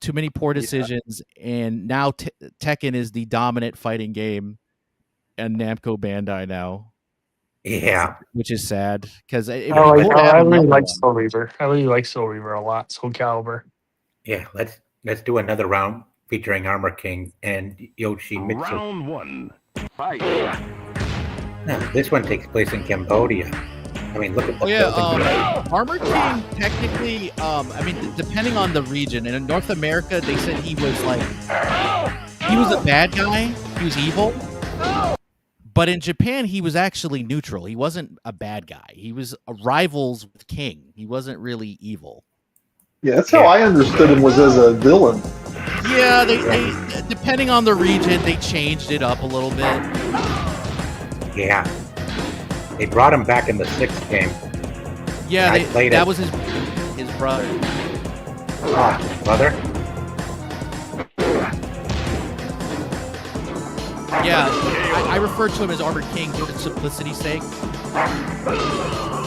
too many poor decisions, and now Tekken is the dominant fighting game, and Namco Bandai now, Yeah. which is sad because I really like Soul Reaver. I really like Soul Reaver a lot. Soul Calibur. Yeah. Let's do another round featuring Armor King and Yoshimitsu. Round 1. Fight. Now, this one takes place in Cambodia. I mean, look at the Oh yeah, building. Armor King technically, I mean, depending on the region, and in North America, they said he was a bad guy. He was evil. But in Japan, he was actually neutral. He wasn't a bad guy. He was rivals with King. He wasn't really evil. Yeah, that's how I understood him, was as a villain. Yeah, they depending on the region, they changed it up a little bit. Yeah. They brought him back in the 6th game. Yeah, I played that it. was his brother. Brother? Yeah, I refer to him as Armor King for simplicity's sake.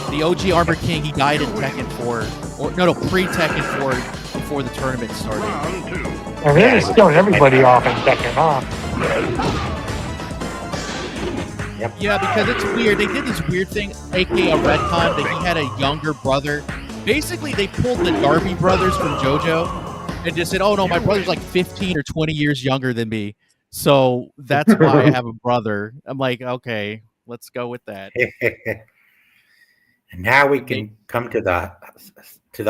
The OG Armor King, he died in Tekken 4, or no, pre-Tekken 4, before the tournament started. Round 2. And they're just killing everybody off in Tekken, huh? Yep. Yeah, because it's weird. They did this weird thing, aka a retcon, that he had a younger brother. Basically, they pulled the Darby brothers from JoJo and just said, "Oh no, my brother's like 15 or 20 years younger than me, so that's why I have a brother." I'm like, okay, let's go with that. And now we can come to the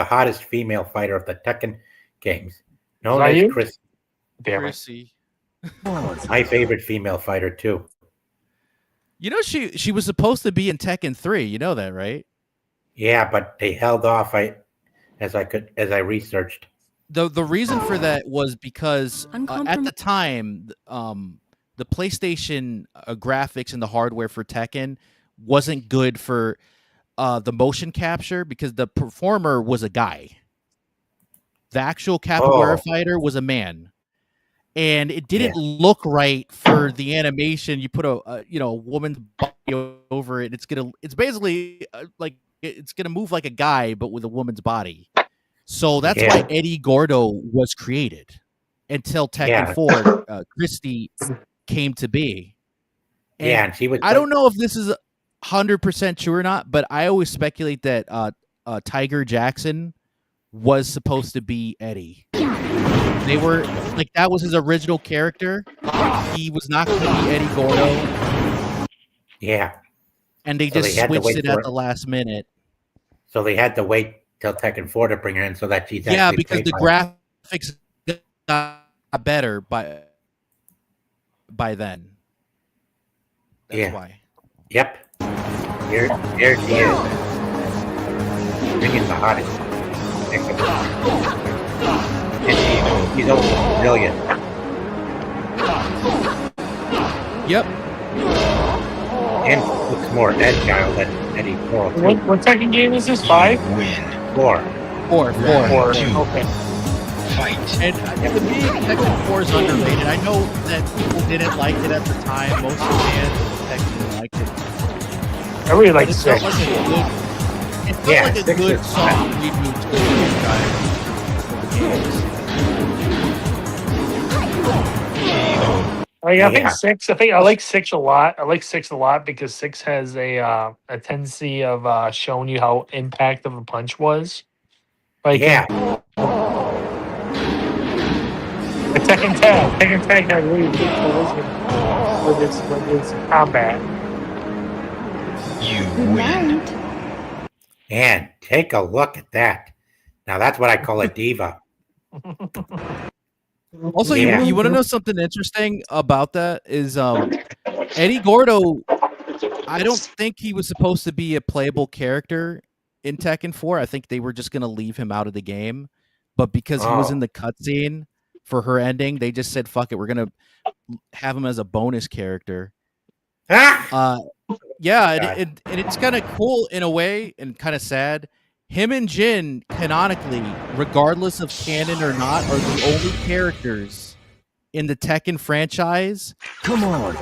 hottest female fighter of the Tekken games, known Is that as you? Chris. Damn it. Chrissy. My favorite female fighter too. You know, she was supposed to be in Tekken 3. You know that, right? Yeah, but they held off. As I researched. The reason for that was because at the time, the PlayStation graphics and the hardware for Tekken wasn't good for the motion capture because the performer was a guy. The actual capoeira fighter was a man. And it didn't look right for the animation. You put a woman's body over it. It's basically like it's gonna move like a guy, but with a woman's body. So that's why Eddie Gordo was created until Tekken 4. Christy came to be. And and she was. I don't know if this is 100% true or not, but I always speculate that Tiger Jackson was supposed to be Eddie. They were like that was his original character. He was not going to be Eddie Gordo. Yeah. And they just switched it at the last minute. So they had to wait till Tekken 4 to bring her in so that she's because the graphics got better by then. That's why. Yep. Here she is. Bringing the hottest. And she's almost brilliant. Yep. And looks more agile than Eddie Coral. What Tekken game is this? 5? 4. 4. Okay. And to me, Tekken 4 is underrated. I know that people didn't like it at the time. Most of the fans of Tekken didn't like it. I really like 6. It felt like a good soft reboot to the franchise. I think 6. I like 6 a lot. I like 6 a lot because 6 has a tendency of showing you how impact of a punch was. Like Tekken Tag had really good collision with its combat. You win. And take a look at that. Now that's what I call a diva. Also, you want to know something interesting about that is Eddie Gordo, I don't think he was supposed to be a playable character in Tekken 4. I think they were just going to leave him out of the game. But because he was in the cutscene for her ending, they just said, fuck it, we're going to have him as a bonus character. And it's kind of cool in a way and kind of sad. Him and Jin, canonically, regardless of canon or not, are the only characters in the Tekken franchise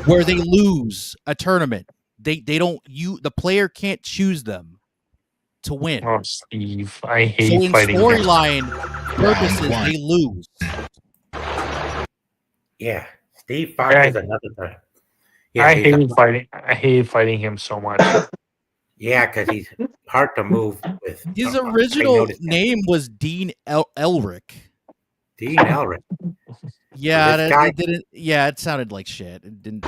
where they lose a tournament. They don't the player can't choose them to win. Oh, Steve, I hate in fighting. Storyline purposes, they lose. Yeah, Steve Fox is another thing. I hate fighting him so much. Yeah, because he's hard to move with. His original name was Dean Elric. Dean Elric. Yeah, it didn't. Yeah, it sounded like shit. It didn't.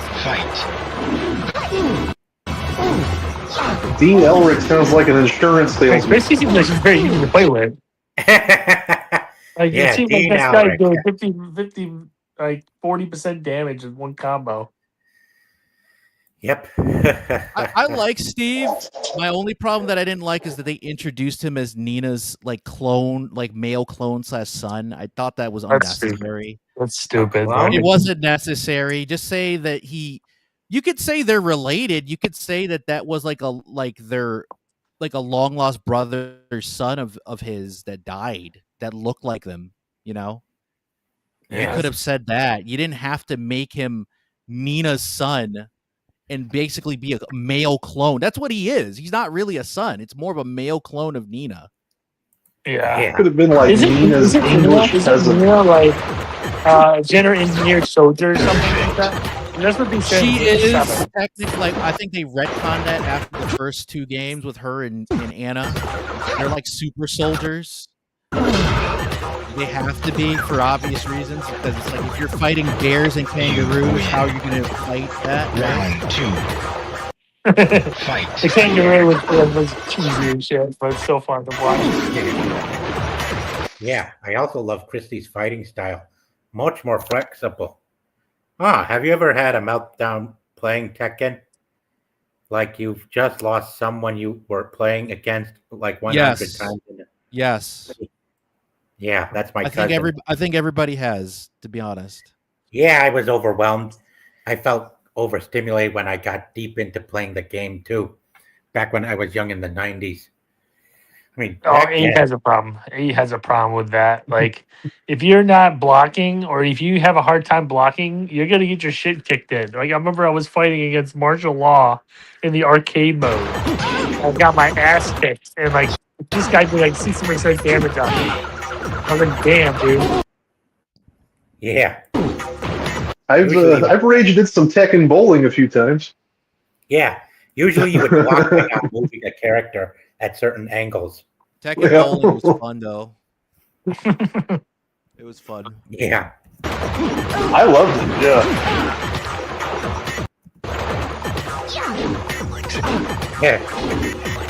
Dean Elric sounds like an insurance salesman. Especially seems like he's very easy to play with. Like it seems like this guy doing 50, like 40% damage in one combo. Yep. I like Steve. My only problem that I didn't like is that they introduced him as Nina's like clone, like male clone / son. I thought that was unnecessary. That's stupid. It wasn't necessary. Just say that he You could say they're related. You could say that was like a long lost brother or son of his that died that looked like them. You know, you Yeah. could have said that. You didn't have to make him Nina's son and basically be a male clone. That's what he is. He's not really a son. It's more of a male clone of Nina. Yeah. Could have been like Nina's English cousin. Nina like gender engineered soldier or something like that? That's what they said. She in is 7. technically, like, I think they retconned that after the first 2 games with her and Anna. They're like super soldiers. They have to be for obvious reasons because it's like if you're fighting bears and kangaroos, how are you going to fight that? Round 2. Fight. The kangaroo was cheesy and shit, but it's still fun to watch. Yeah, I also love Christie's fighting style. Much more flexible. Have you ever had a meltdown playing Tekken? Like you've just lost someone you were playing against like 100 Yes. times? Yes. Yeah, that's my I cousin. think everybody has, to be honest. Yeah, I was overwhelmed. I felt overstimulated when I got deep into playing the game too. Back when I was young in the 90s. I mean, He has a problem. He has a problem with that. Like, if you're not blocking or if you have a hard time blocking, you're gonna get your shit kicked in. Like I remember I was fighting against martial law in the arcade mode. I got my ass kicked, and like this guy did like 60% damage on me. I was like, damn, dude. Yeah. I've raged at some Tekken bowling a few times. Yeah. Usually you would block by not moving a character at certain angles. Tekken bowling was fun though. It was fun. Yeah. I loved it, yeah.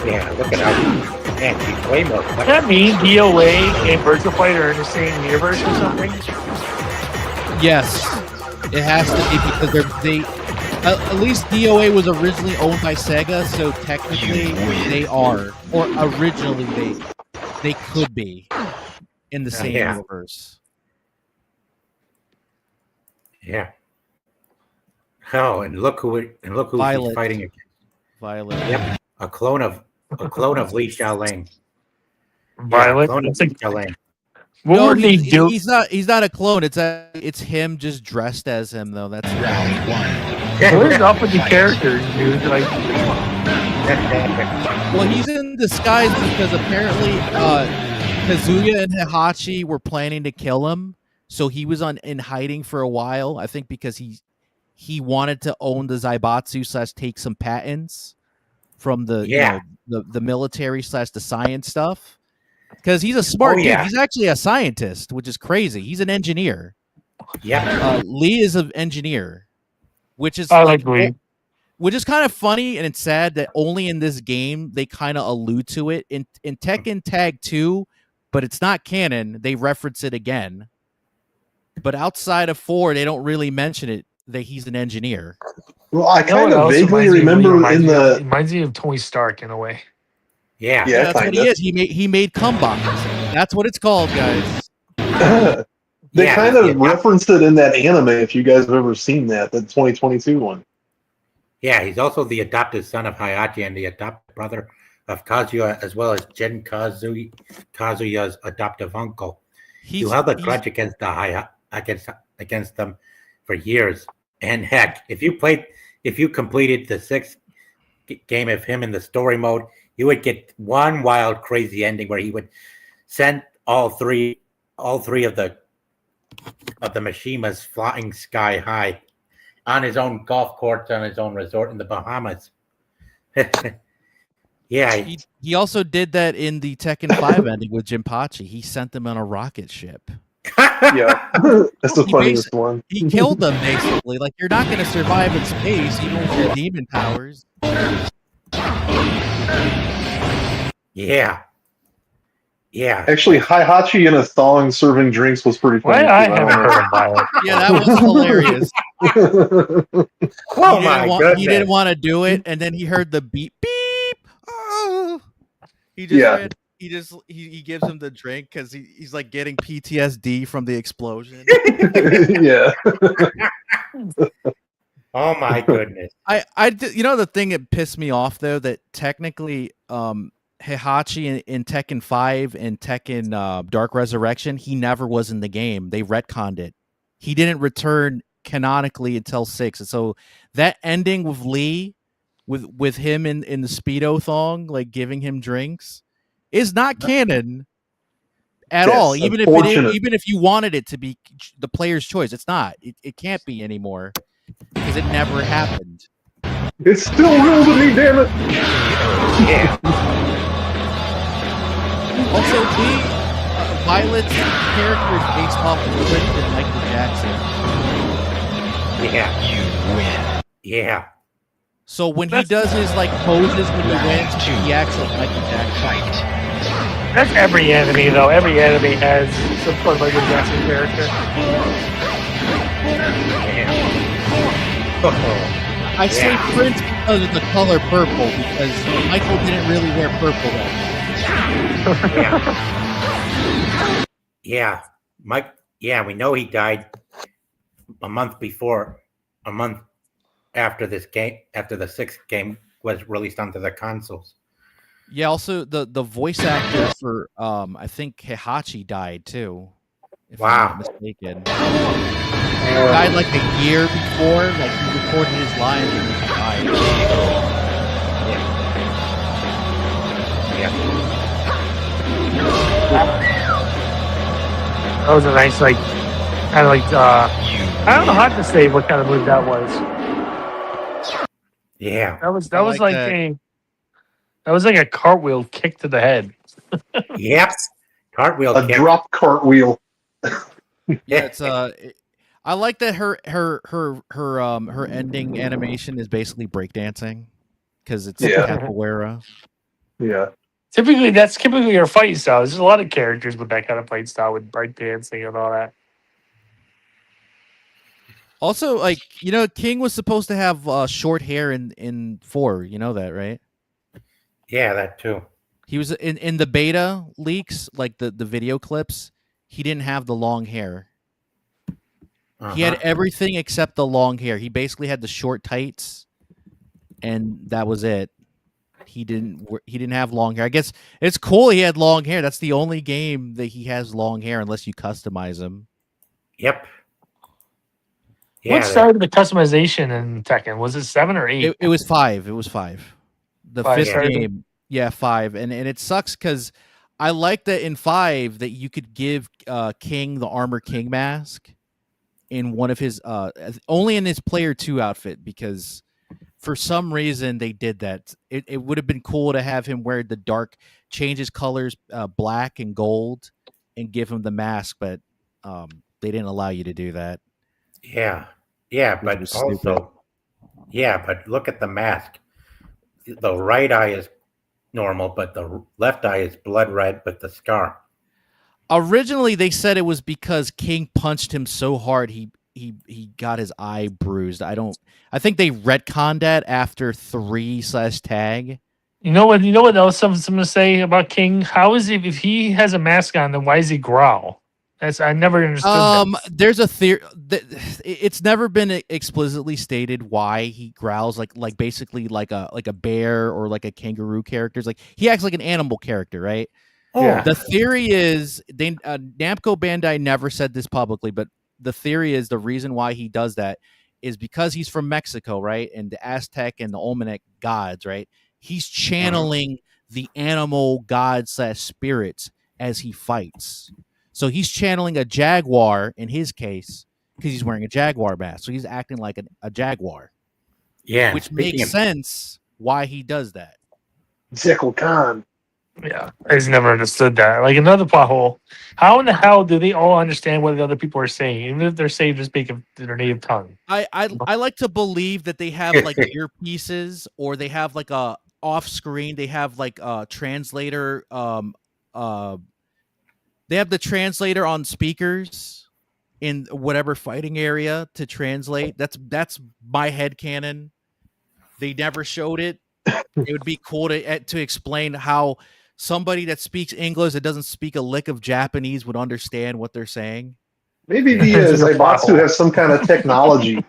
Yeah, look at how man, she's way more Does that mean DOA and Virtual Fighter are in the same universe or something? Yes, it has to be because they at least DOA was originally owned by Sega, so technically they are, or originally they could be in the same universe. Yeah. Oh, and look who she's fighting against. Violet. Yep, a clone of Li Xiaoling. Violet. Yeah, Li Xiaoling. What were they doing? He's not a clone. It's him just dressed as him though. That's Round 1. What is up with the characters, dude? Like, well, he's in disguise because apparently Kazuya and Heihachi were planning to kill him, so he was in hiding for a while. I think because he wanted to own the Zaibatsu / take some patents from the the military / the science stuff. Because he's a smart dude. He's actually a scientist, which is crazy. He's an engineer. Yeah. Lee is an engineer, which is I like Lee. Which is kind of funny, and it's sad that only in this game they kind of allude to it. In Tekken Tag 2, but it's not canon, they reference it again. But outside of 4, they don't really mention it that he's an engineer. Well, I kind of vaguely remember in the... It reminds me of Tony Stark in a way. Yeah, that's what he is. He made combats. That's what it's called, guys. They kind of referenced it in that anime, if you guys have ever seen that, the 2022 one. Yeah, he's also the adopted son of Heihachi and the adopted brother of Kazuya, as well as Jin Kazuya's adoptive uncle. You held a grudge against against them for years. And heck, if you completed the 6th game of him in the story mode, you would get one wild, crazy ending where he would send all three of the Mishimas flying sky high on his own golf course on his own resort in the Bahamas. Yeah. He also did that in the Tekken 5 ending with Jinpachi. He sent them on a rocket ship. Yeah, that's the funniest one. He killed them, basically. Like, you're not going to survive in space, even with your demon powers. Yeah. Yeah. Actually, Heihachi in a thong serving drinks was pretty funny. I haven't heard about it. Yeah, that was hilarious. Oh my goodness. He didn't want to do it, and then he heard the beep, beep. Oh. He gives him the drink because he's like getting PTSD from the explosion. Yeah. Oh my goodness. You know, the thing that pissed me off though, that technically, Heihachi in Tekken 5 and Tekken Dark Resurrection, he never was in the game. They retconned it. He didn't return canonically until 6. And so that ending with Lee, with him in the Speedo thong, like giving him drinks, is not canon at Yes, all. Even unfortunate. even if you wanted it to be the player's choice, it's not. It can't be anymore because it never happened. It's still real to me, damn it. Yeah. Also, Violet's character is based off of Prince and Michael Jackson. Yeah. You win. Yeah. So when he does his like poses when he wins, he acts like Michael Jackson. Fight. That's every anime, though. Every anime has some sort of Michael Jackson character. I say Prince because of the color purple, because Michael didn't really wear purple that Yeah. Mike. Yeah, we know he died a month after this game, after the 6th game was released onto the consoles. Yeah, also the voice actor for I think Heihachi died too. If I'm not mistaken. He died like a year before, like he recorded his lines and he died. That was a nice, like, kind of like, I don't know how to say what kind of move that was. Yeah. That was I like like that. that was like a cartwheel kick to the head. Yep. Cartwheel A kick. drop cartwheel. Yeah, it's I like that her ending animation is basically breakdancing because it's Yeah. capoeira. Yeah. That's typically her fight style. There's a lot of characters with that kind of fight style with breakdancing and all that. Also, like, you know, King was supposed to have short hair in 4. You know that, right? Yeah, that too. He was in the beta leaks, like the video clips. He didn't have the long hair. He had everything except the long hair. He basically had the short tights, and that was it. He didn't have long hair. I guess it's cool he had long hair. That's the only game that he has long hair, unless you customize him. Yep. What started the customization in Tekken? Was it 7 or 8? It was 5. It was 5. The 5 fifth started? game. Yeah, 5. And it sucks because I like that in 5 that you could give King the Armor King mask in one of his only in his player 2 outfit, because for some reason they did that. It would have been cool to have him wear the dark, change his colors black and gold, and give him the mask, but they didn't allow you to do that. Yeah. Yeah, but was also, stupid. yeah, but look at the mask. The right eye is normal, but the left eye is blood red with the scar. Originally, they said it was because King punched him so hard he got his eye bruised. I think they retconned that after 3/tag. You know what else I'm going to say about King? How is it if he has a mask on, then why does he growl? I never understood that. There's a theory that it's never been explicitly stated why he growls like basically like a bear or like a kangaroo character. It's like he acts like an animal character, right? Yeah. The theory is Namco Bandai never said this publicly, but the theory is the reason why he does that is because he's from Mexico, right? And the Aztec and the Olmec gods, right? He's channeling the animal gods / spirits as he fights. So he's channeling a jaguar in his case because he's wearing a jaguar mask. So he's acting like a jaguar. Yeah. Which makes sense why he does that. Jekyll Khan. Yeah, I just never understood that. Like another plot hole. How in the hell do they all understand what the other people are saying, even if they're saying to speak of their native tongue? I like to believe that they have like earpieces, or they have like a off screen. They have like a translator. They have the translator on speakers in whatever fighting area to translate. That's my headcanon. They never showed it. It would be cool to explain how somebody that speaks English that doesn't speak a lick of Japanese would understand what they're saying. Maybe the Zaibatsu has some kind of technology.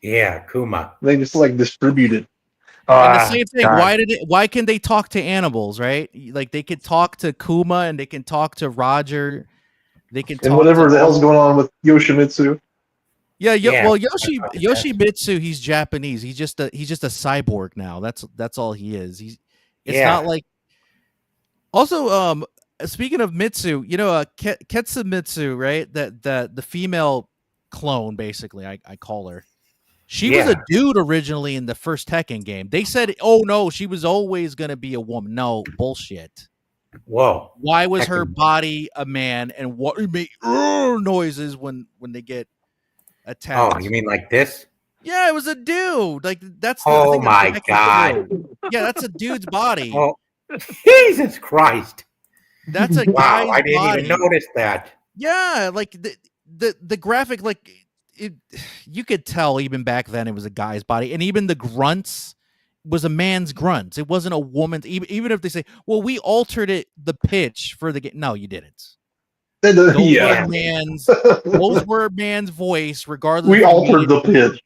Yeah, Kuma. They just like distribute it. And the Ah, same thing. God. Why can they talk to animals, right? Like they could talk to Kuma and they can talk to Roger. They can And talk whatever to the hell's all. going on with Yoshimitsu. Yeah, Well, about that. Yoshimitsu, he's Japanese. He's just a cyborg now. That's all he is. It's Yeah. not like. Also, speaking of Mitsu, Ketsumitsu, right? The female clone, basically, I call her. She was a Yeah. dude originally in the first Tekken game. They said, "Oh no, she was always gonna be a woman." No, bullshit. Whoa. Why was her Tekken. body a man, and what make noises when they get Oh, attacked? you mean like this? Yeah, it was a dude. Like that's the Oh thing of my Tekken God. 2. Yeah, that's a dude's body. Oh, Jesus Christ. That's a Wow, guy's I didn't even body. notice that. Yeah, like the graphic, like it, you could tell even back then it was a guy's body, and even the grunts was a man's grunts. It wasn't a woman's. Even if they say, "Well, we altered the pitch for the game," no, you didn't. Those were Yeah. man's. Those were man's voice, regardless. We if you altered the needed- pitch.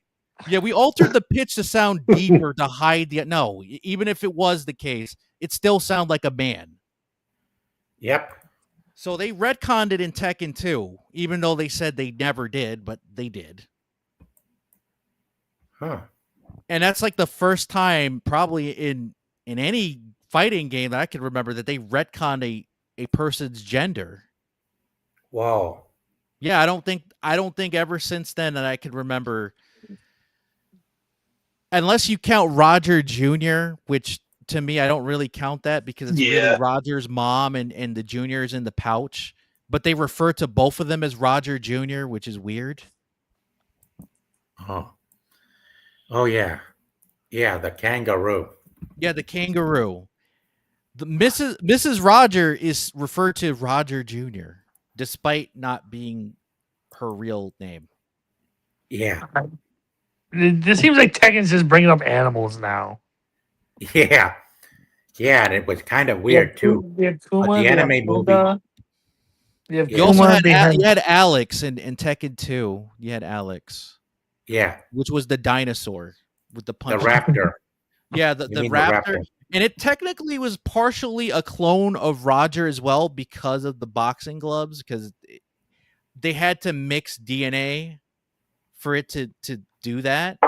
Yeah, we altered the pitch to sound deeper to hide the. No, even if it was the case, it still sounded like a man. Yep. So they retconned it in Tekken 2, even though they said they never did, but they did. Huh. And that's like the first time probably in any fighting game that I can remember that they retconned a person's gender. Whoa. Yeah, I don't think ever since then that I can remember, unless you count Roger Jr., which to me I don't really count that because it's really Roger's mom and the junior is in the pouch. But they refer to both of them as Roger Jr., which is weird. Oh. Oh yeah. Yeah, the kangaroo. Yeah, the kangaroo. The Mrs. Roger is referred to Roger Jr., despite not being her real name. Yeah. This seems like Tekken's just bringing up animals now. Yeah. Yeah, and it was kind of weird too. You had Kuma, But the you had anime movie. Hilda, you have You You also Kuma had behind- you had Alex in Tekken 2. You had Alex, Yeah. which was the dinosaur with the The punch. raptor. Yeah, the You mean raptor. And it technically was partially a clone of Roger as well because of the boxing gloves, because they had to mix DNA for it to do that.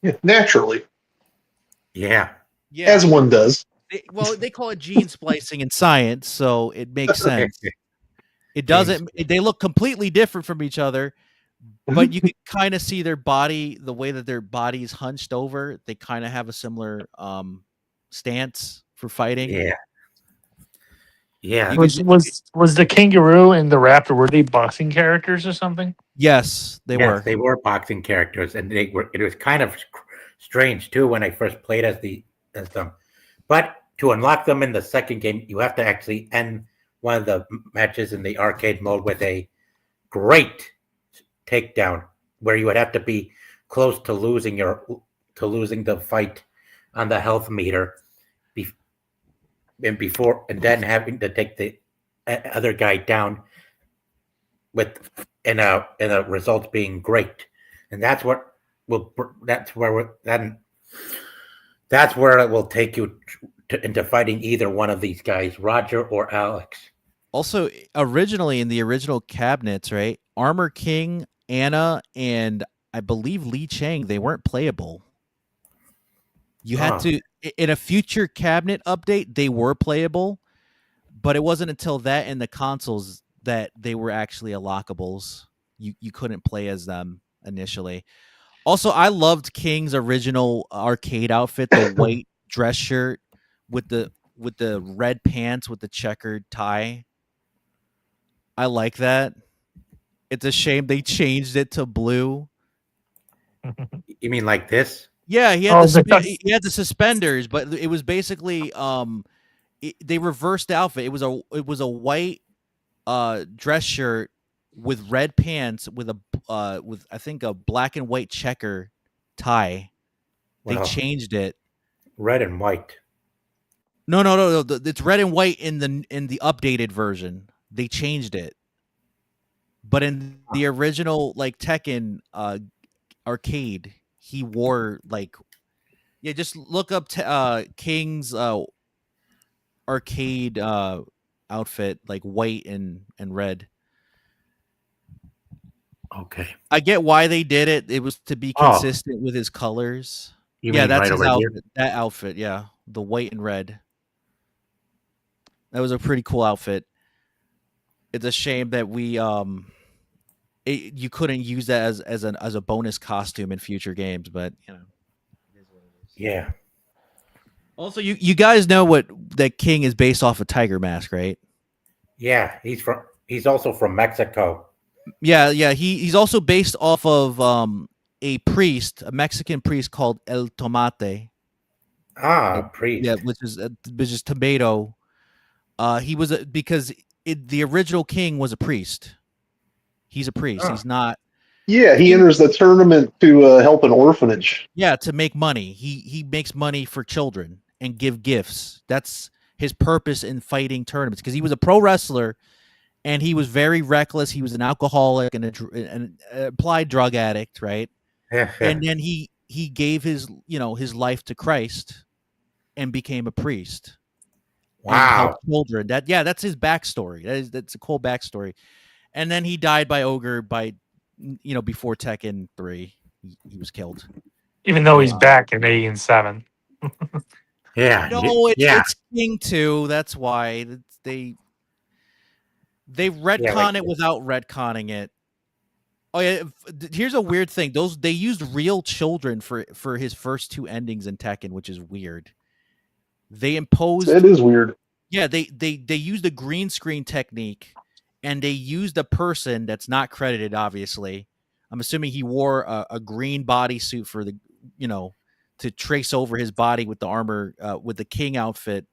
Yeah, naturally, Yeah. Yeah. as one does. They call it gene splicing in science, so it makes sense. It doesn't. They look completely different from each other, but you can kind of see their body, the way that their body is hunched over. They kind of have a similar stance for fighting. Yeah. Yeah. Was the kangaroo and the raptor, were they boxing characters or something? Yes, they Yes, were. they were boxing characters, and they were. It was kind of strange too when I first played as them. But to unlock them in the second game, you have to actually end one of the matches in the arcade mode with a great takedown, where you would have to be close to losing the fight on the health meter, and then having to take the other guy down with in a results being great, and that's where it will take you into fighting either one of these guys, Roger or Alex. Also, originally in the original cabinets, right? Armor King, Anna, and I believe Li Chang, they weren't playable. You had to, in a future cabinet update, they were playable, but it wasn't until that in the consoles that they were actually unlockables. You couldn't play as them initially. Also, I loved King's original arcade outfit, the white dress shirt with the red pants with the checkered tie. I like that. It's a shame they changed it to blue. You mean like this? Yeah, he had he had the suspenders, but it was basically they reversed the outfit. It was a white dress shirt with red pants with with I think a black and white checker tie. They changed it. Red and white. No. It's red and white in the updated version. They changed it. But in the original like Tekken arcade, he wore like, yeah, just look up King's arcade outfit, like white and red. Okay. I get why they did it. It was to be Oh. consistent with his colors. You Yeah, mean that's right his over outfit. here? That outfit, yeah, the white and red. That was a pretty cool outfit. It's a shame that you couldn't use that as a bonus costume in future games, but you know. It is what it is. Yeah. Also, you guys know what that King is based off of Tiger Mask, right? Yeah. He's also from Mexico. Yeah. He's also based off of a priest, a Mexican priest called El Tomate. Ah, Yeah, priest. which is tomato. He was because the original king was a priest. He's a priest. Ah. He's not. Yeah, he enters the tournament to help an orphanage. Yeah, to make money. He makes money for children and give gifts. That's his purpose in fighting tournaments because he was a pro wrestler and he was very reckless. He was an alcoholic and an applied drug addict, right? And then he gave his his life to Christ and became a priest. And help Wow. children. That's his backstory. That's a cool backstory. And then he died by ogre before Tekken 3. He was killed. Even though he's back in 8 and 7. Yeah. No, yeah. it's King 2. That's why they retcon it without retconning it. Oh yeah, here's a weird thing. They used real children for his first 2 endings in Tekken, which is weird. They imposed. It is weird. Yeah, they used a green screen technique, and they used a person that's not credited. Obviously, I'm assuming he wore a green bodysuit for the to trace over his body with the armor with the king outfit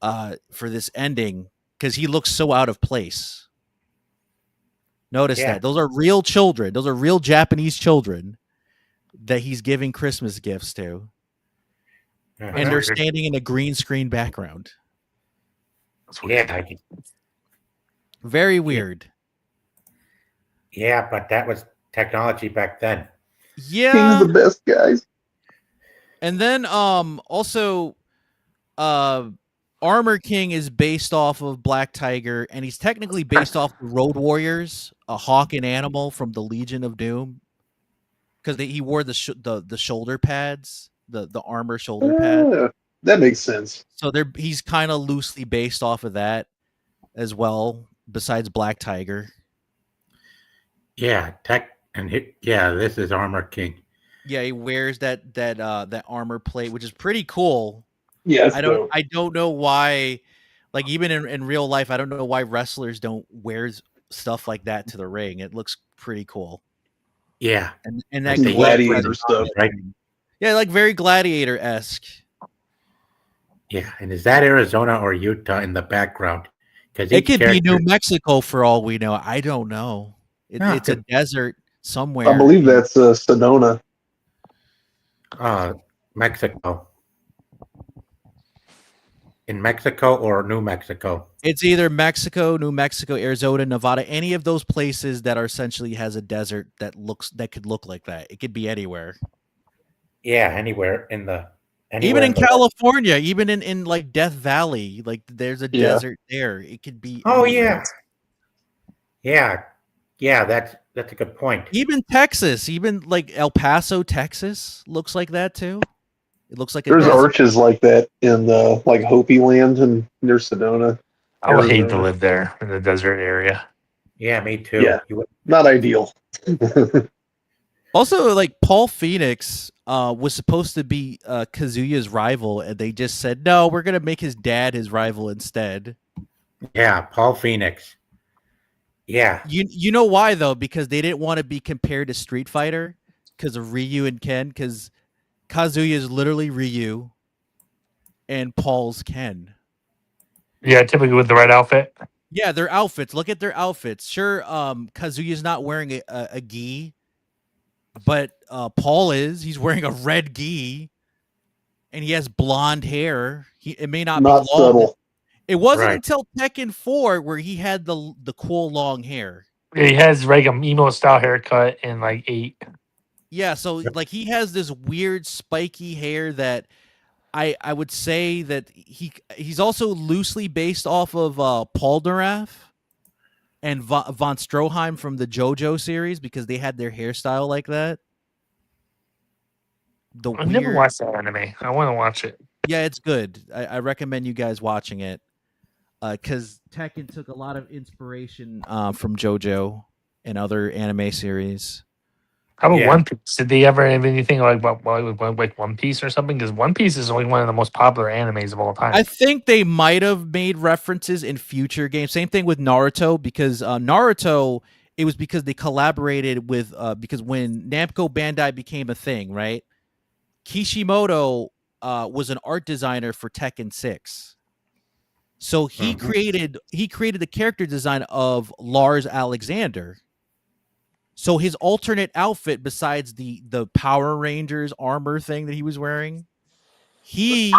for this ending because he looks so out of place. Notice that those are real children. Those are real Japanese children that he's giving Christmas gifts to. And they're standing in a green screen background. Yeah. Very weird. Yeah, but that was technology back then. Yeah. He's the best, guys. And then also Armor King is based off of Black Tiger, and he's technically based off the Road Warriors, a hawk and animal from the Legion of Doom. Because he wore the shoulder pads. The armor shoulder pad. That makes sense. So he's kind of loosely based off of that as well, besides Black Tiger. Yeah, this is Armor King. Yeah, he wears that armor plate, which is pretty cool. Yeah, I don't know why, like even in real life, I don't know why wrestlers don't wear stuff like that to the ring. It looks pretty cool. Yeah, and that gladiator stuff, right? Yeah, like very gladiator-esque. Yeah, and is that Arizona or Utah in the background? Because it could be New Mexico for all we know. I don't know. It's a desert somewhere. I believe that's Sedona. Mexico. In Mexico or New Mexico? It's either Mexico, New Mexico, Arizona, Nevada, any of those places that are essentially has a desert that could look like that. It could be anywhere. Yeah, anywhere in the even in California, even in like Death Valley, like there's a desert there. It could be anywhere. Yeah, that's a good point. Even Texas, even like El Paso, Texas looks like that too. It looks like there's arches like that in like Hopi land and near Sedona. I would hate to live there in the desert area. Yeah, me too. Yeah, not ideal. Also, like Paul Phoenix was supposed to be Kazuya's rival, and they just said, no, we're going to make his dad his rival instead. Yeah, Paul Phoenix. Yeah. You know why, though? Because they didn't want to be compared to Street Fighter because of Ryu and Ken, because Kazuya is literally Ryu and Paul's Ken. Yeah, typically with the right outfit. Yeah, their outfits. Look at their outfits. Sure, Kazuya's not wearing a gi. But Paul is. He's wearing a red gi, and he has blonde hair. It may not be long. Subtle. It wasn't until Tekken 4 where he had the cool long hair. Yeah, he has like an emo style haircut in like 8. Yeah, so like he has this weird spiky hair that I would say that he's also loosely based off of Paul Naraf and von Stroheim from the JoJo series because they had their hairstyle like that. The I've never weird, watched that anime. I want to watch it. yeah, it's good. I recommend you guys watching it because Tekken took a lot of inspiration from JoJo and other anime series. How about Yeah. One Piece? Did they ever have anything like One Piece or something? Because One Piece is only one of the most popular animes of all time. I think they might have made references in future games. Same thing with Naruto because Naruto, it was because they collaborated with because when Namco Bandai became a thing, right? Kishimoto was an art designer for Tekken 6. So he created the character design of Lars Alexander. So his alternate outfit besides the Power Rangers armor thing that he was wearing, he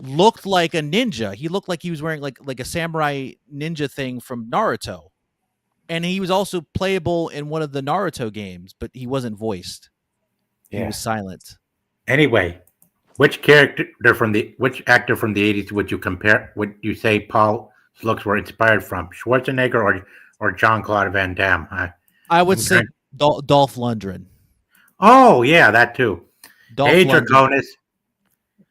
looked like a ninja. He looked like he was wearing like a samurai ninja thing from Naruto. And he was also playable in one of the Naruto games, but he wasn't voiced. He Yeah. was silent. Anyway, which actor from the 80s would you compare? Would you say Paul's looks were inspired from Schwarzenegger or Jean-Claude Van Damme? I would say Dolph Lundgren. Oh yeah, that too. Dolph Hey, Lundgren. Draconis.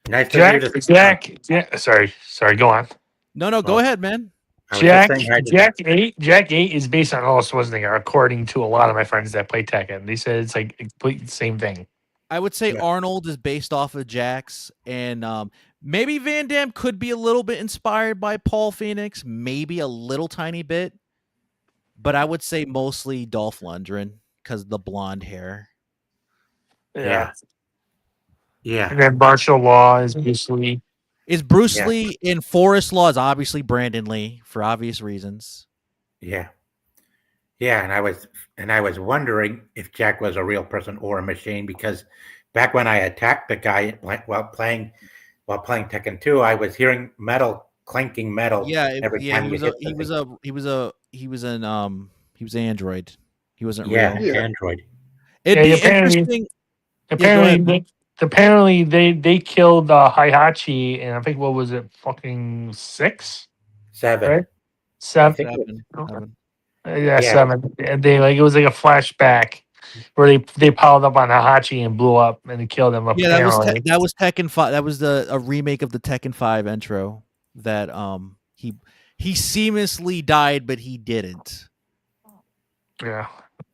Nice to meet you. Jack. Sorry. Go on. No, go ahead, man. I was just saying hi to Jack 8 is based on Arnold Schwarzenegger, according to a lot of my friends that play Tekken. They said it's like complete the same thing. I would say Yeah. Arnold is based off of Jax, and maybe Van Damme could be a little bit inspired by Paul Phoenix, maybe a little tiny bit, but I would say mostly Dolph Lundgren because the blonde hair. Yeah. Yeah. And then martial law is usually Is Bruce Yeah. Lee in Forest Law is obviously Brandon Lee for obvious reasons. Yeah. Yeah, and I was wondering if Jack was a real person or a machine because back when I attacked the guy while playing Tekken 2, I was hearing metal clinking metal. every time he you was hit he was an android. He wasn't yeah, real. Yeah. Android. It'd be apparently- interesting. Apparently they killed Heihachi and I think what was it, fucking 6? 7. Right? I 7. think Seven. Yeah, Yeah. 7. And they it was like a flashback where they piled up on Heihachi and blew up and they killed him. Yeah, that Apparently. was Tekken 5. That was a remake of the Tekken 5 intro that he seamlessly died, but he didn't. Yeah.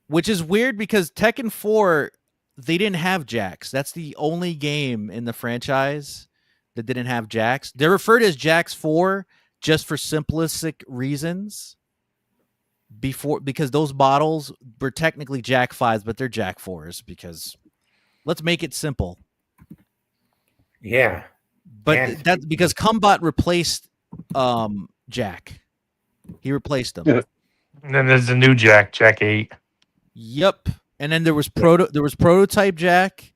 Which is weird because Tekken 4 they didn't have Jax. That's the only game in the franchise that didn't have Jax. They're referred as Jax 4 just for simplistic reasons. Because those models were technically Jack 5s, but they're Jack 4s because let's make it simple. yeah. But And- that's because Combat replaced Jack. He replaced him. Yeah. And then there's the new Jack 8. Yep. And then there was prototype Jack,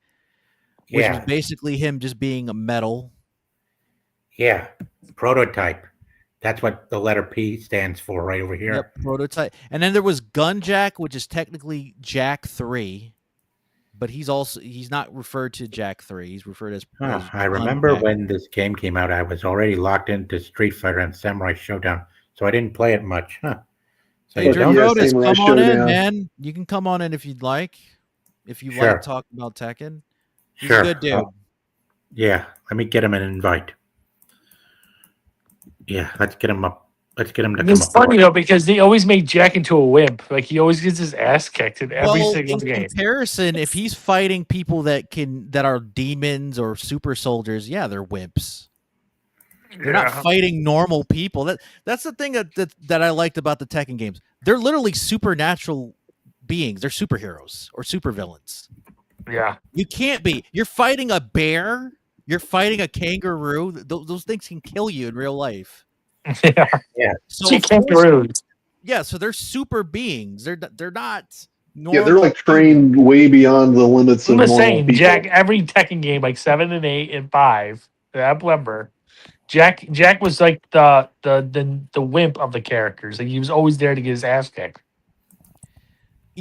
which Yeah. was basically him just being a metal. Yeah. Prototype. That's what the letter P stands for right over here. Yep, prototype. And then there was Gun Jack, which is technically Jack 3, but he's not referred to Jack 3. He's referred as I Gun remember Jack. when this game came out, I was already locked into Street Fighter and Samurai Showdown, so I didn't play it much. Huh. So Hey, you Drew don't? Yeah, Otis, Samurai come on in, Showdown. man. You can come on in if you'd like. If you Sure. like talking about Tekken. He's Sure. a good dude. Yeah, let me get him an invite. Yeah, let's get him up. Let's get him to come It's up. funny though because they always make Jack into a wimp. Like he always gets his ass kicked in every Well, single in game. comparison, if he's fighting people that are demons or super soldiers, yeah, they're wimps. They're not fighting normal people. That's the thing that I liked about the Tekken games. They're literally supernatural beings. They're superheroes or supervillains. Yeah. You can't be. You're fighting a bear. You're fighting a kangaroo. Those things can kill you in real life. Yeah. So She of course- kangaroos. yeah, so they're super beings. They're not normal. Yeah, they're like trained way beyond the limits of I'm just normal saying, people. Jack, every Tekken game, like 7 and 8 and 5, that I remember, Jack was like the wimp of the characters. Like he was always there to get his ass kicked.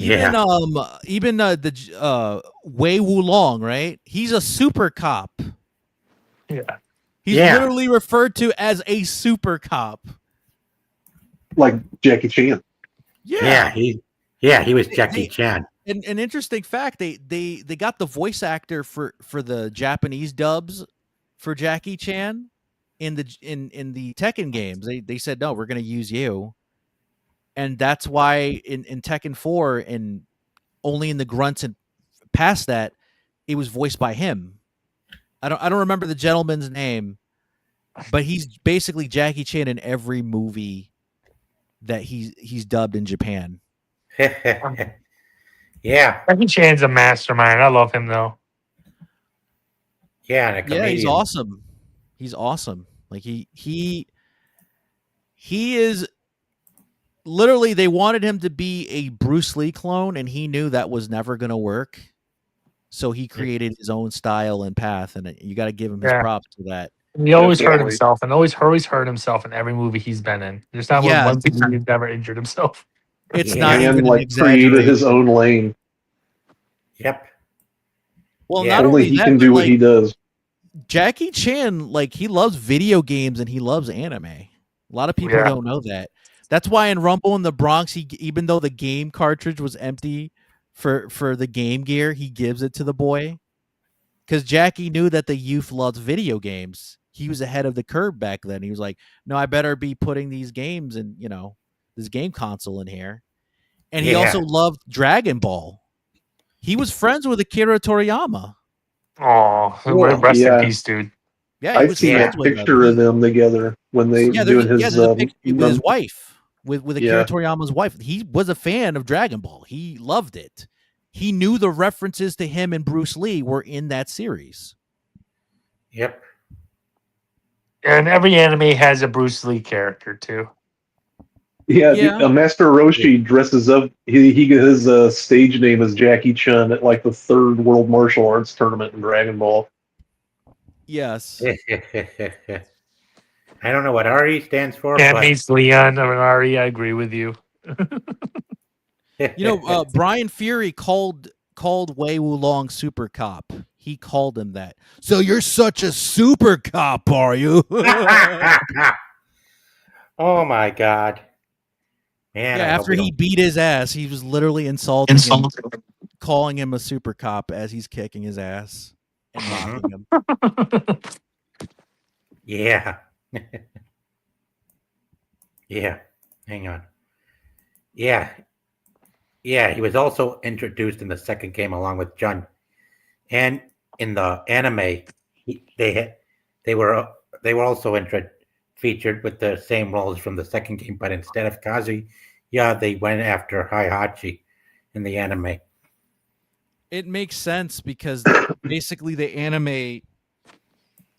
Even Yeah. the Wei Wulong, right? He's a super cop. Yeah. He's Yeah. literally referred to as a super cop. Like Jackie Chan. Yeah. He was Jackie They- Chan. An interesting fact, they got the voice actor for the Japanese dubs for Jackie Chan in the Tekken games. They said no, we're going to use you. And that's why in Tekken 4 and only in the grunts and past that, it was voiced by him. I don't remember the gentleman's name, but he's basically Jackie Chan in every movie that he's dubbed in Japan. Yeah. Jackie Chan's a mastermind. I love him though. Yeah. And a Yeah, he's comedian. awesome. He's awesome. Like he is literally, they wanted him to be a Bruce Lee clone, and he knew that was never going to work. So he created his own style and path, and you got to give him his Yeah. props for that. He always hurt Definitely. himself, and always hurt himself in every movie he's been in. There's not Yeah. one thing he's never injured himself. It's Yeah. not And even an like created his exaggeration. own lane. Yep. Well, Yeah. not Only only he that, can but do what like he does. Jackie Chan, like he loves video games and he loves anime. A lot of people Yeah. don't know that. That's why in Rumble in the Bronx, he even though the game cartridge was empty for the Game Gear, he gives it to the boy because Jackie knew that the youth loved video games. He was ahead of the curve back then. He was like, "No, I better be putting these games in, this game console in here." And he also loved Dragon Ball. He was friends with Akira Toriyama. Oh, Well, rest in yeah. peace, dude. Yeah, he I've was seen friends a with him. picture of them together when they Yeah, doing his there's a picture with his wife, with Akira yeah. Toriyama's wife. He was a fan of Dragon Ball. He loved it. He knew the references to him and Bruce Lee were in that series. Yep. And every anime has a Bruce Lee character too. Yeah, Yeah. Master Roshi dresses up. His stage name is Jackie Chun at like the third World Martial Arts tournament in Dragon Ball. Yes. I don't know what RE stands for, Cat but meets Leon or Ari. I agree with you. Brian Fury called Wei Wulong super cop. He called him that. So you're such a super cop, are you? oh my god. Man, Yeah, I hope after we he don't- beat his ass, he was literally insulting him, calling him a super cop as he's kicking his ass and mocking him. Yeah. Yeah. Hang on. Yeah. Yeah, he was also introduced in the second game along with Jun. And in the anime, they were also featured with the same roles from the second game, but instead of Kazuya, they went after Heihachi in the anime. It makes sense because basically the anime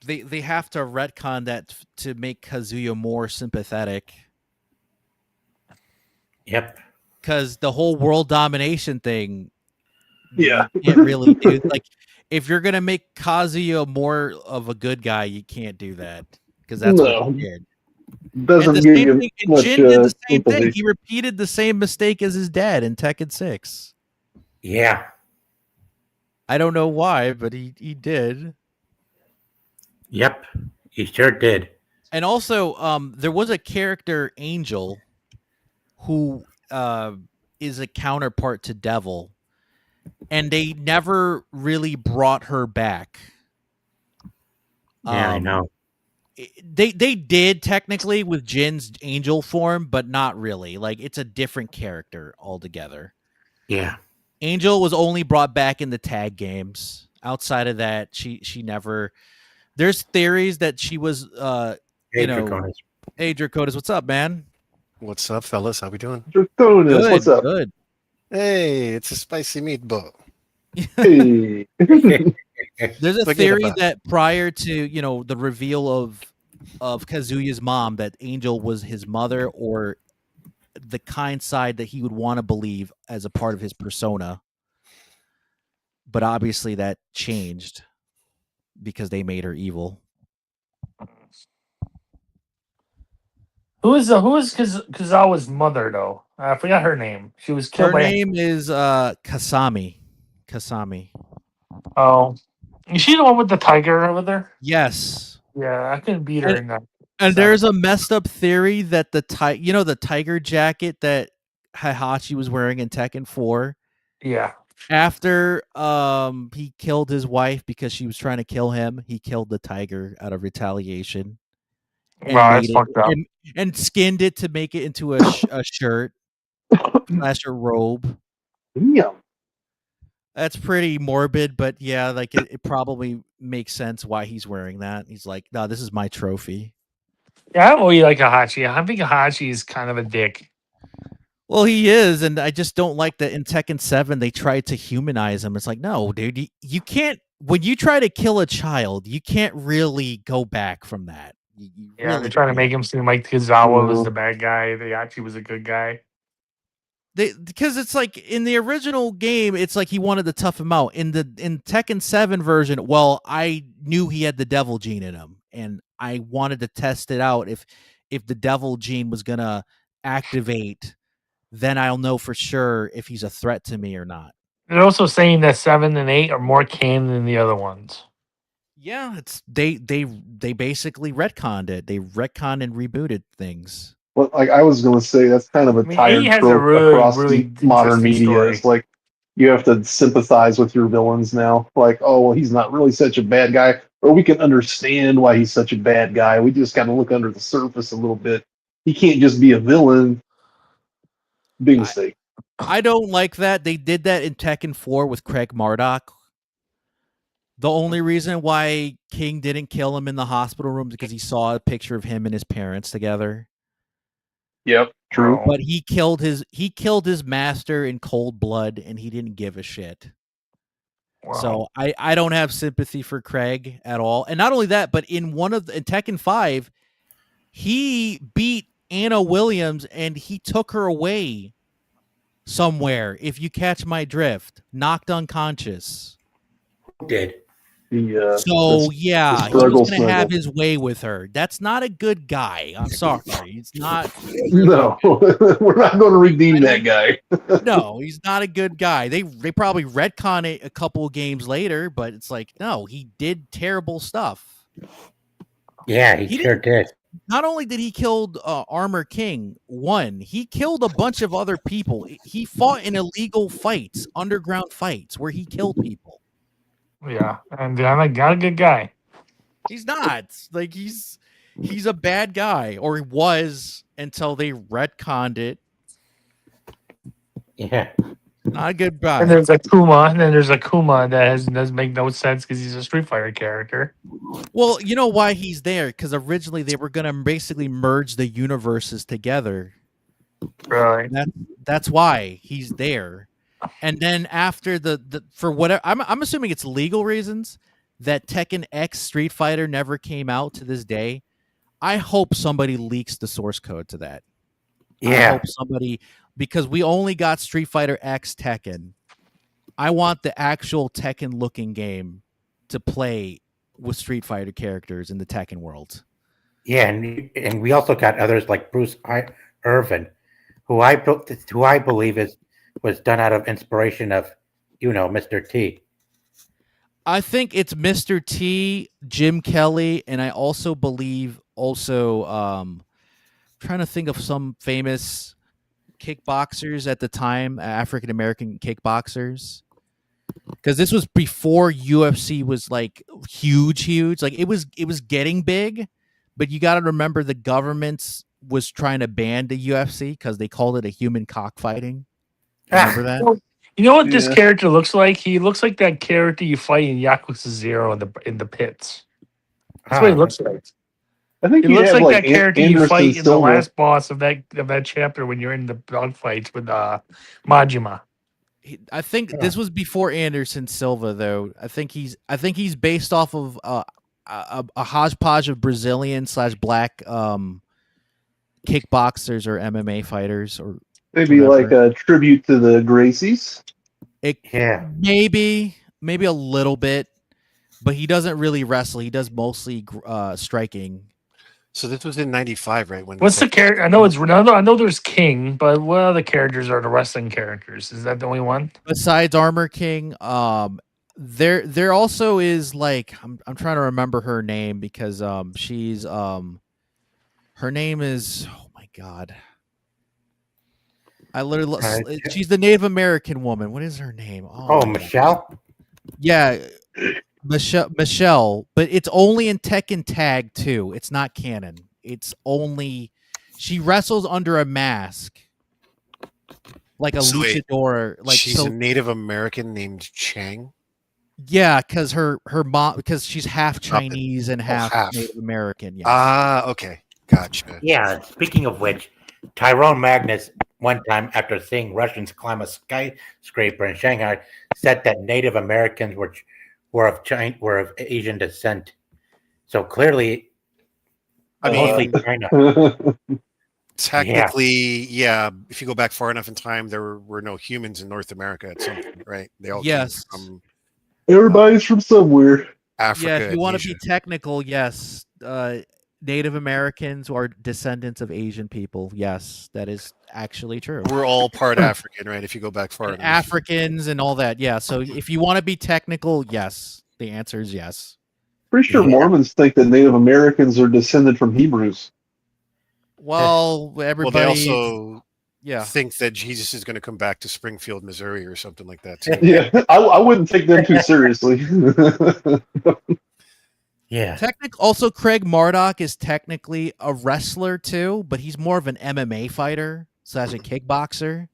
they have to retcon that to make Kazuya more sympathetic. Yep. Because the whole world domination thing, Yeah. you can't really do. Like, if you're gonna make Kazuya more of a good guy, you can't do that because that's No. what he did. Doesn't And the give same you thing, and much Jin did the same thing. sympathy. He repeated the same mistake as his dad in Tekken 6. Yeah. I don't know why, but he did. Yep. He sure did. And also, there was a character, Angel, who is a counterpart to Devil, and they never really brought her back. Yeah, I know. They did technically with Jin's angel form, but not really. Like, it's a different character altogether. Yeah. Angel was only brought back in the tag games. Outside of that, she never. There's theories that she was, Hey, Draconis. Hey, Draconis, what's up, man? What's up, fellas? How we doing? Draconis, Good, what's up? good. Hey, it's a spicy meatball. Hey. There's a Forget theory about it. that prior to the reveal of Kazuya's mom, that Angel was his mother or the kind side that he would want to believe as a part of his persona. But obviously that changed because they made her evil. Who is Kazawa's mother though? I forgot her name. She was killed Her by. name is Kasami. Kasami. Oh, is she the one with the tiger over there? Yes. Yeah, I couldn't beat her in that. And seven. there's a messed up theory that the the tiger jacket that Heihachi was wearing in Tekken 4, Yeah, after he killed his wife because she was trying to kill him, he killed the tiger out of retaliation and wow, that's made it fucked up. and skinned it to make it into a shirt slash a robe. Yeah. That's pretty morbid, but yeah, like it probably makes sense why he's wearing that. He's like, no, this is my trophy. Yeah, I don't really like Hachi. I think Hachi is kind of a dick. Well, he is, and I just don't like that in Tekken 7 they tried to humanize him. It's like, no, dude, you can't. When you try to kill a child, you can't really go back from that. You Yeah, really they're trying to can't. make him seem like Kazawa was No. the bad guy. Hachi was a good guy. Because it's like in the original game, it's like he wanted to tough him out. In Tekken 7 version, well, I knew he had the devil gene in him, and I wanted to test it out. If the devil gene was gonna activate, then I'll know for sure if he's a threat to me or not. They're also saying that 7 and 8 are more canon than the other ones. Yeah, it's they basically retconned it. They retconned and rebooted things. Well, like I was going to say, that's kind of a I mean, tired 8 has a trope really, across really the modern interesting media. story. It's like you have to sympathize with your villains now. Like, oh, well, he's not really such a bad guy, or we can understand why he's such a bad guy. We just got to look under the surface a little bit. He can't just be a villain. Big mistake. I don't like that. They did that in Tekken 4 with Craig Marduk. The only reason why King didn't kill him in the hospital room is because he saw a picture of him and his parents together. Yep, true. But he killed his master in cold blood, and he didn't give a shit. Wow. So I don't have sympathy for Craig at all. And not only that, but in Tekken 5, he beat Anna Williams and he took her away somewhere, if you catch my drift, knocked unconscious. Did. So yeah, he struggle was gonna have snuggle. his way with her. That's not a good guy. I'm sorry. It's not. No, we're not going to redeem that guy. No, he's not a good guy. They probably retcon it a couple of games later, but it's like, no, he did terrible stuff. Yeah, he sure did. Not only did he kill Armor King, he killed a bunch of other people. He fought in illegal fights, underground fights, where he killed people. Yeah, and I'm not a good guy. He's not. Like he's a bad guy, or he was until they retconned it. Yeah. Not a good guy. And there's Akuma, that doesn't make no sense because he's a Street Fighter character. Well, you know why he's there? Because originally they were gonna basically merge the universes together. Really? That's why he's there. And then after the for whatever I'm assuming it's legal reasons that Tekken X Street Fighter never came out to this day. I hope somebody leaks the source code to that. Yeah. I hope somebody, because we only got Street Fighter X Tekken. I want the actual Tekken looking game to play with Street Fighter characters in the Tekken world. Yeah, and we also got others like Bruce Irvin, who I believe was done out of inspiration of, Mr. T. I think it's Mr. T, Jim Kelly, and I also believe trying to think of some famous kickboxers at the time, African American kickboxers. Because this was before UFC was like huge. Like it was getting big, but you got to remember the government was trying to ban the UFC because they called it a human cockfighting. Remember that? You know what this character looks like? He looks like that character you fight in Yakuza 0 in the pits. That's what he looks like. I think He looks like that character you Anderson fight in the Silva. last boss of that chapter when you're in the dogfights with Majima. I think this was before Anderson Silva, though. I think he's based off of a hodgepodge of Brazilian / black kickboxers or MMA fighters, or Maybe whatever. like a tribute to the Gracies. Maybe a little bit, but he doesn't really wrestle. He does mostly striking. So this was in '95, right? When What's the Tekken- character? I know it's Ronaldo. I know there's King, but what other characters are the wrestling characters? Is that the only one? Besides Armor King, there also is like I'm trying to remember her name because she's her name is, oh my god. I literally she's the Native American woman. What is her name? Oh, my God. Michelle? Yeah, Michelle, but it's only in Tekken Tag 2. It's not canon. It's only she wrestles under a mask. Like a So wait, luchador, like she's so a Native American named Chang. yeah, because her mom, because she's half Stop it. Chinese and half half. Native American. Yes. Ah, okay, gotcha. Yeah, speaking of which, Tyrone Magnus, one time after seeing Russians climb a skyscraper in Shanghai, said that Native Americans were of Asian descent. So clearly, I mean, mostly China. technically, yeah. If you go back far enough in time, there were no humans in North America at some point, right? They all Yes. came from Everybody's from somewhere. Africa. Yeah, if you want to Asia. be technical, yes. Native Americans are descendants of Asian people. Yes, that is actually true. We're all part African, right? If you go back far And enough. Africans and all that. Yeah. So if you want to be technical, yes. The answer is yes. Pretty sure Yeah. Mormons think that Native Americans are descended from Hebrews. Well, Well, everybody. they also yeah. think that Jesus is going to come back to Springfield, Missouri, or something like that too. Yeah, I wouldn't take them too seriously. Yeah. Also, Craig Marduk is technically a wrestler too, but he's more of an MMA fighter slash a kickboxer.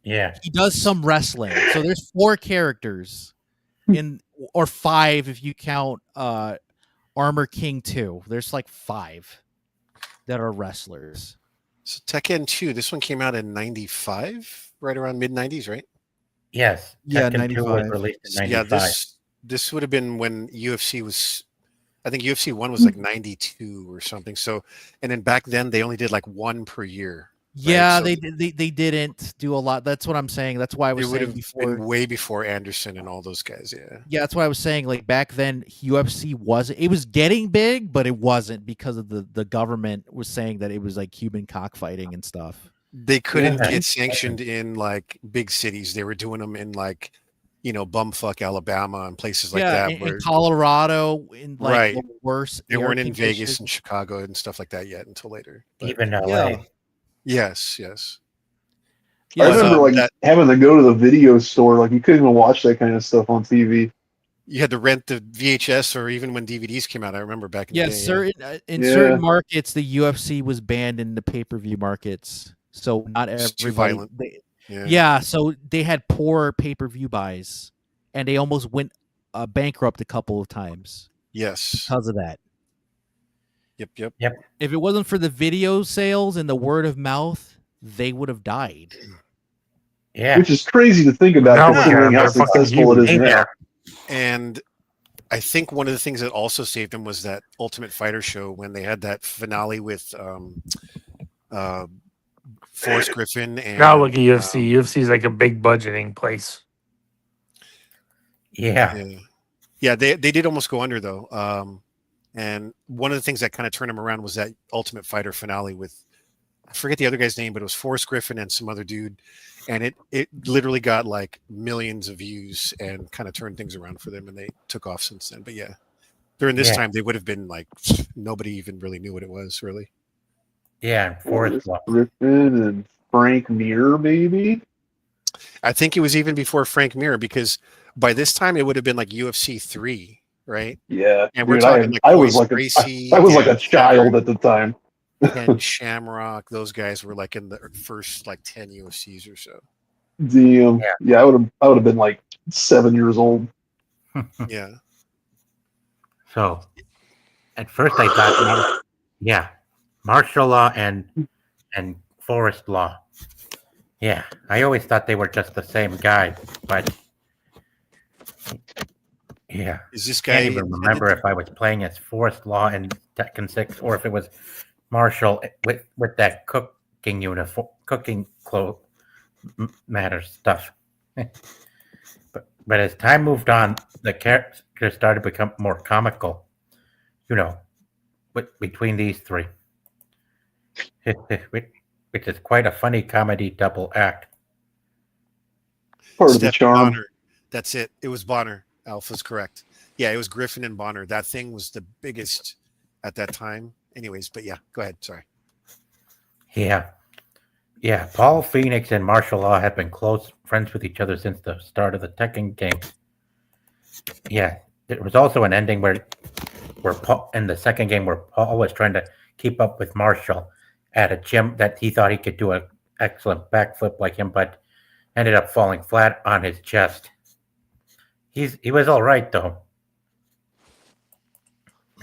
Yeah. He does some wrestling. So there's 4 characters or 5 if you count Armor King 2. There's like 5 that are wrestlers. So Tekken 2, this one came out in '95, right around mid '90s, right? Yes. Yeah, Tekken 2 was 95. released in So, 95. yeah, this would have been when UFC was. I think UFC 1 was like '92 or something. So, and then back then they only did like 1 per year. Yeah, So they didn't do a lot. That's what I'm saying. That's why I It was would saying have before. been way before Anderson and all those guys. Yeah. Yeah, that's what I was saying. Like back then, UFC wasn't. It was getting big, but it wasn't because of the government was saying that it was like human cockfighting and stuff. They couldn't Yeah. get sanctioned in like big cities. They were doing them in like, bumfuck Alabama and places like that. in Colorado, in like Right. the worse. They air weren't in Vegas conditions. and Chicago and stuff like that yet until later. But Even LA. Yeah. yes. I Yeah, remember like that- having to go to the video store. Like you couldn't even watch that kind of stuff on TV. You had to rent the VHS or even when DVDs came out. I remember back in yeah. the day. Certain in Yeah. certain markets, the UFC was banned in the pay-per-view markets, so not It's too everybody. violent. Yeah. Yeah, so they had poor pay-per-view buys, and they almost went bankrupt a couple of times Yes. because of that. Yep. If it wasn't for the video sales and the word of mouth, they would have died. Yeah. Which is crazy to think about, Now considering how they're fucking successful it is huge. now. And I think one of the things that also saved them was that Ultimate Fighter show when they had that finale with Forrest Griffin and Now look at UFC. UFC is like a big budgeting place. Yeah. Yeah, they did almost go under though. And one of the things that kind of turned them around was that Ultimate Fighter finale with, I forget the other guy's name, but it was Forrest Griffin and some other dude, and it literally got like millions of views and kind of turned things around for them, and they took off since then. But yeah, during this Yeah. time they would have been like nobody even really knew what it was really. Yeah. And Forrest Law. Griffin and Frank Mir, maybe. I think it was even before Frank Mir because by this time it would have been like UFC 3, right? Yeah, And we're dude, talking like I was Royce like Gracie, I was like Dan a child at the time. Ken Shamrock. Those guys were like in the first like 10 UFCs or so. Damn. Yeah. Yeah, I would have been like 7 years old. Yeah. So at first I thought, martial law and forest law. Yeah, I always thought they were just the same guy, but yeah, Is this I guy can't even remember if I was playing as Forest Law in Tekken 6 or if it was Marshall with that cooking uniform, cooking clothes matter stuff. but as time moved on, the characters started to become more comical. You know, between these three, which is quite a funny comedy double act. Part of the Stephen charm. Bonner. That's it. It was Bonner. Alpha's correct. Yeah, it was Griffin and Bonner. That thing was the biggest at that time. Anyways, but yeah, go ahead. Sorry. Yeah. Yeah, Paul Phoenix and Martial Law have been close friends with each other since the start of the Tekken games. Yeah, there was also an ending where Paul, in the second game, where Paul was trying to keep up with Marshall at a gym that he thought he could do an excellent backflip like him, but ended up falling flat on his chest. He was all right though.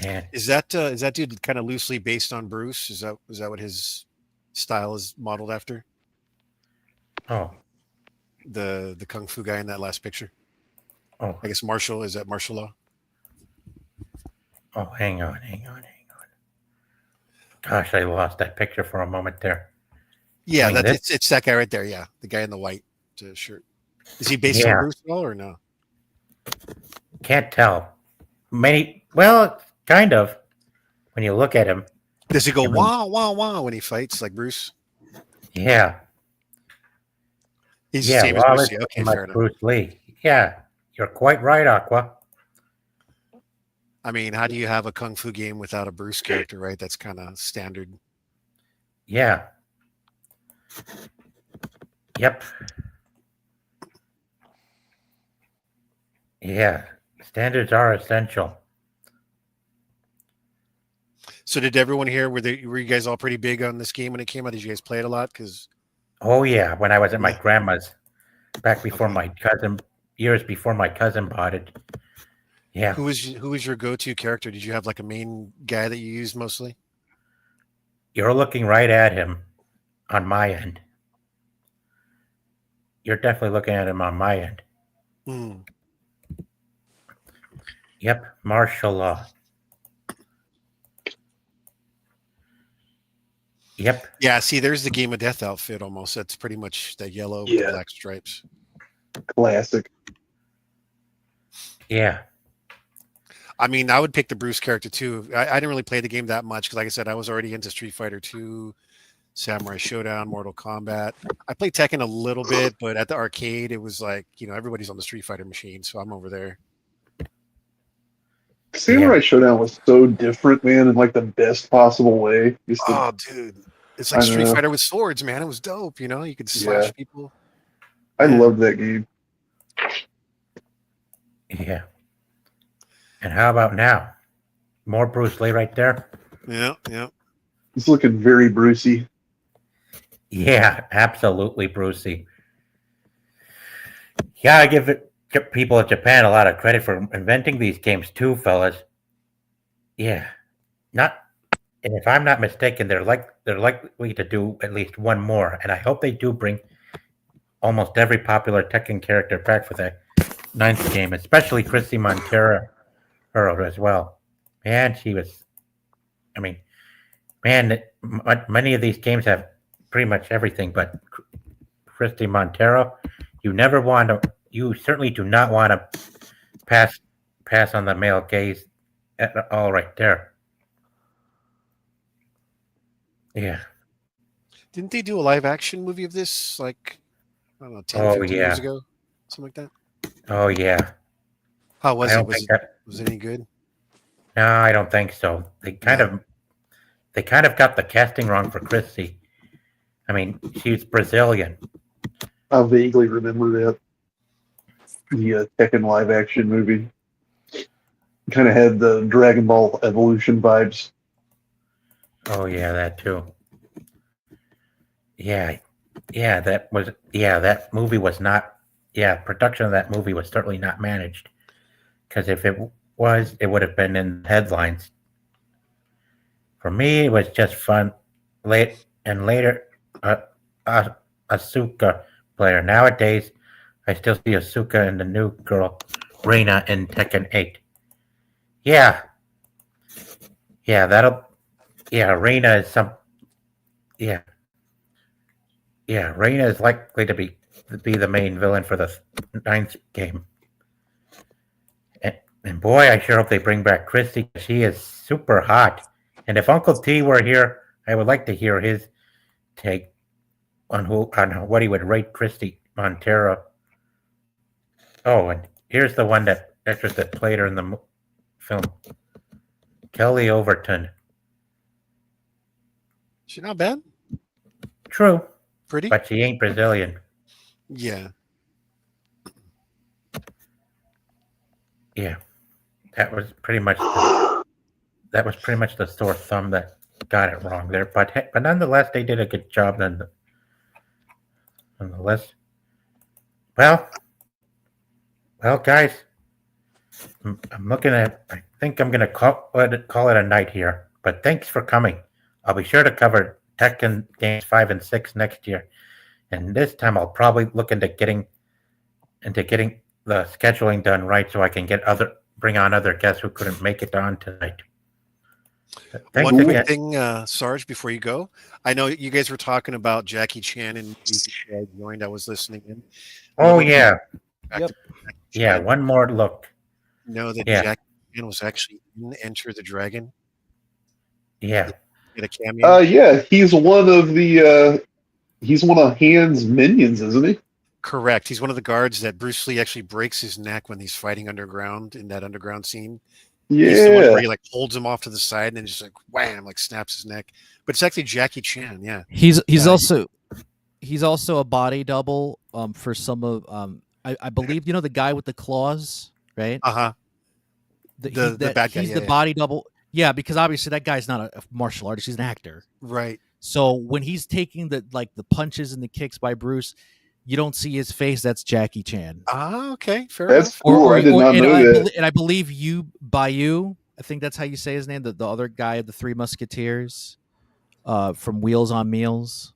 Man, Is that dude kind of loosely based on Bruce? Is that what his style is modeled after? oh, The kung fu guy in that last picture. oh, I guess Marshall, is that Martial Law? oh, hang on. Gosh, I lost that picture for a moment there. Yeah, I mean, it's that guy right there. Yeah, the guy in the white shirt. Is he based on Yeah. Bruce at all or no? Can't tell. Well, kind of. When you look at him, Does he go I mean- wah wah wah when he fights like Bruce? yeah. He's Yeah, the same as well, Bruce. it's Yeah, okay, pretty much fair enough. Bruce Lee. Yeah, you're quite right, Aqua. I mean, how do you have a kung fu game without a Bruce character, right? That's kind of standard. Yeah. Yep. Yeah, standards are essential. So did everyone here, were you guys all pretty big on this game when it came out? Did you guys play it a lot? Because Oh yeah, when I was at my Yeah. grandma's, back before Okay. years before my cousin bought it. Yeah. who was your go-to character? Did you have like a main guy that you used mostly? You're looking right at him on my end. You're definitely looking at him on my end. Hmm. Yep, martial law. Yep. Yeah, see, there's the Game of Death outfit almost. That's pretty much the yellow with the Yeah. black stripes. Classic. Yeah. I mean, I would pick the Bruce character too. I didn't really play the game that much because, like I said, I was already into Street Fighter 2, Samurai Showdown, Mortal Kombat. I played Tekken a little bit, but at the arcade, it was like, everybody's on the Street Fighter machine, so I'm over there. Samurai Showdown was so different, man, in like the best possible way. Oh, dude. It's like I Street know. Fighter with swords, man. It was dope, You could slash Yeah. people. I loved that game. Yeah. And how about now? More Bruce Lee right there? Yeah, yeah. He's looking very Brucey. Yeah, absolutely, Brucey. Yeah, I give people of Japan a lot of credit for inventing these games too, fellas. Yeah. And if I'm not mistaken, they're likely to do at least one more, and I hope they do bring almost every popular Tekken character back for the 9th game, especially Chrissy Montero as well. Man, many of these games have pretty much everything, but Christy Montero, you certainly do not want to pass on the male gaze at all right there. Yeah. Didn't they do a live action movie of this, like, I don't know, 10, Oh, 15 yeah. years ago? Something like that? Oh, yeah. How was I it? don't think that. Was it any good? No, I don't think so. They kind of got the casting wrong for Chrissy. I mean, she's Brazilian. I vaguely remember that. The Tekken live action movie. Kind of had the Dragon Ball Evolution vibes. Oh yeah, that too. Yeah, that movie was not. Yeah, production of that movie was certainly not managed. Because if it was, it would have been in headlines. For me, it was just fun. Later, Asuka player. Nowadays, I still see Asuka and the new girl, Reina, in Tekken 8. Yeah. Yeah, Reina is Reina is likely to be the main villain for the 9th game. And boy, I sure hope they bring back Christy. She is super hot And if Uncle T were here, I would like to hear his take on what he would rate Christy Montero. Oh, and here's the one that actress that played her in the film, Kelly Overton. She's not bad. True, Pretty. but she ain't Brazilian. Yeah. Yeah, that was pretty much the sore thumb that got it wrong there. But nonetheless, they did a good job. Nonetheless, well, guys, I'm looking at. I think I'm gonna call it a night here. But thanks for coming. I'll be sure to cover Tekken games 5 and 6 next year, and this time I'll probably look into getting the scheduling done right so I can bring on other guests who couldn't make it on tonight. Thanks One again. quick thing, Sarge, before you go. I know you guys were talking about Jackie Chan and I joined. I was listening in. Oh yeah, Yep. yeah. One more look. Know that Yeah. Jackie Chan was actually in Enter the Dragon. Yeah. Get a cameo. Yeah, he's one of Han's minions, isn't he? Correct. He's one of the guards that Bruce Lee actually breaks his neck when he's fighting underground in that underground scene. He's the one Yeah. where he like holds him off to the side and then just like wham, like snaps his neck. But it's actually Jackie Chan. Yeah. He's Yeah. also a body double for some of I believe the guy with the claws, right? Uh-huh. The bad guy. He's Yeah, the body double. Yeah, because obviously that guy's not a martial artist, he's an actor. Right. So when he's taking the punches and the kicks by Bruce, you don't see his face. That's Jackie Chan. Ah, okay. Fair That's enough. cool. I did not know that. And I believe Bayou, I think that's how you say his name, the other guy of the Three Musketeers from Wheels on Meals.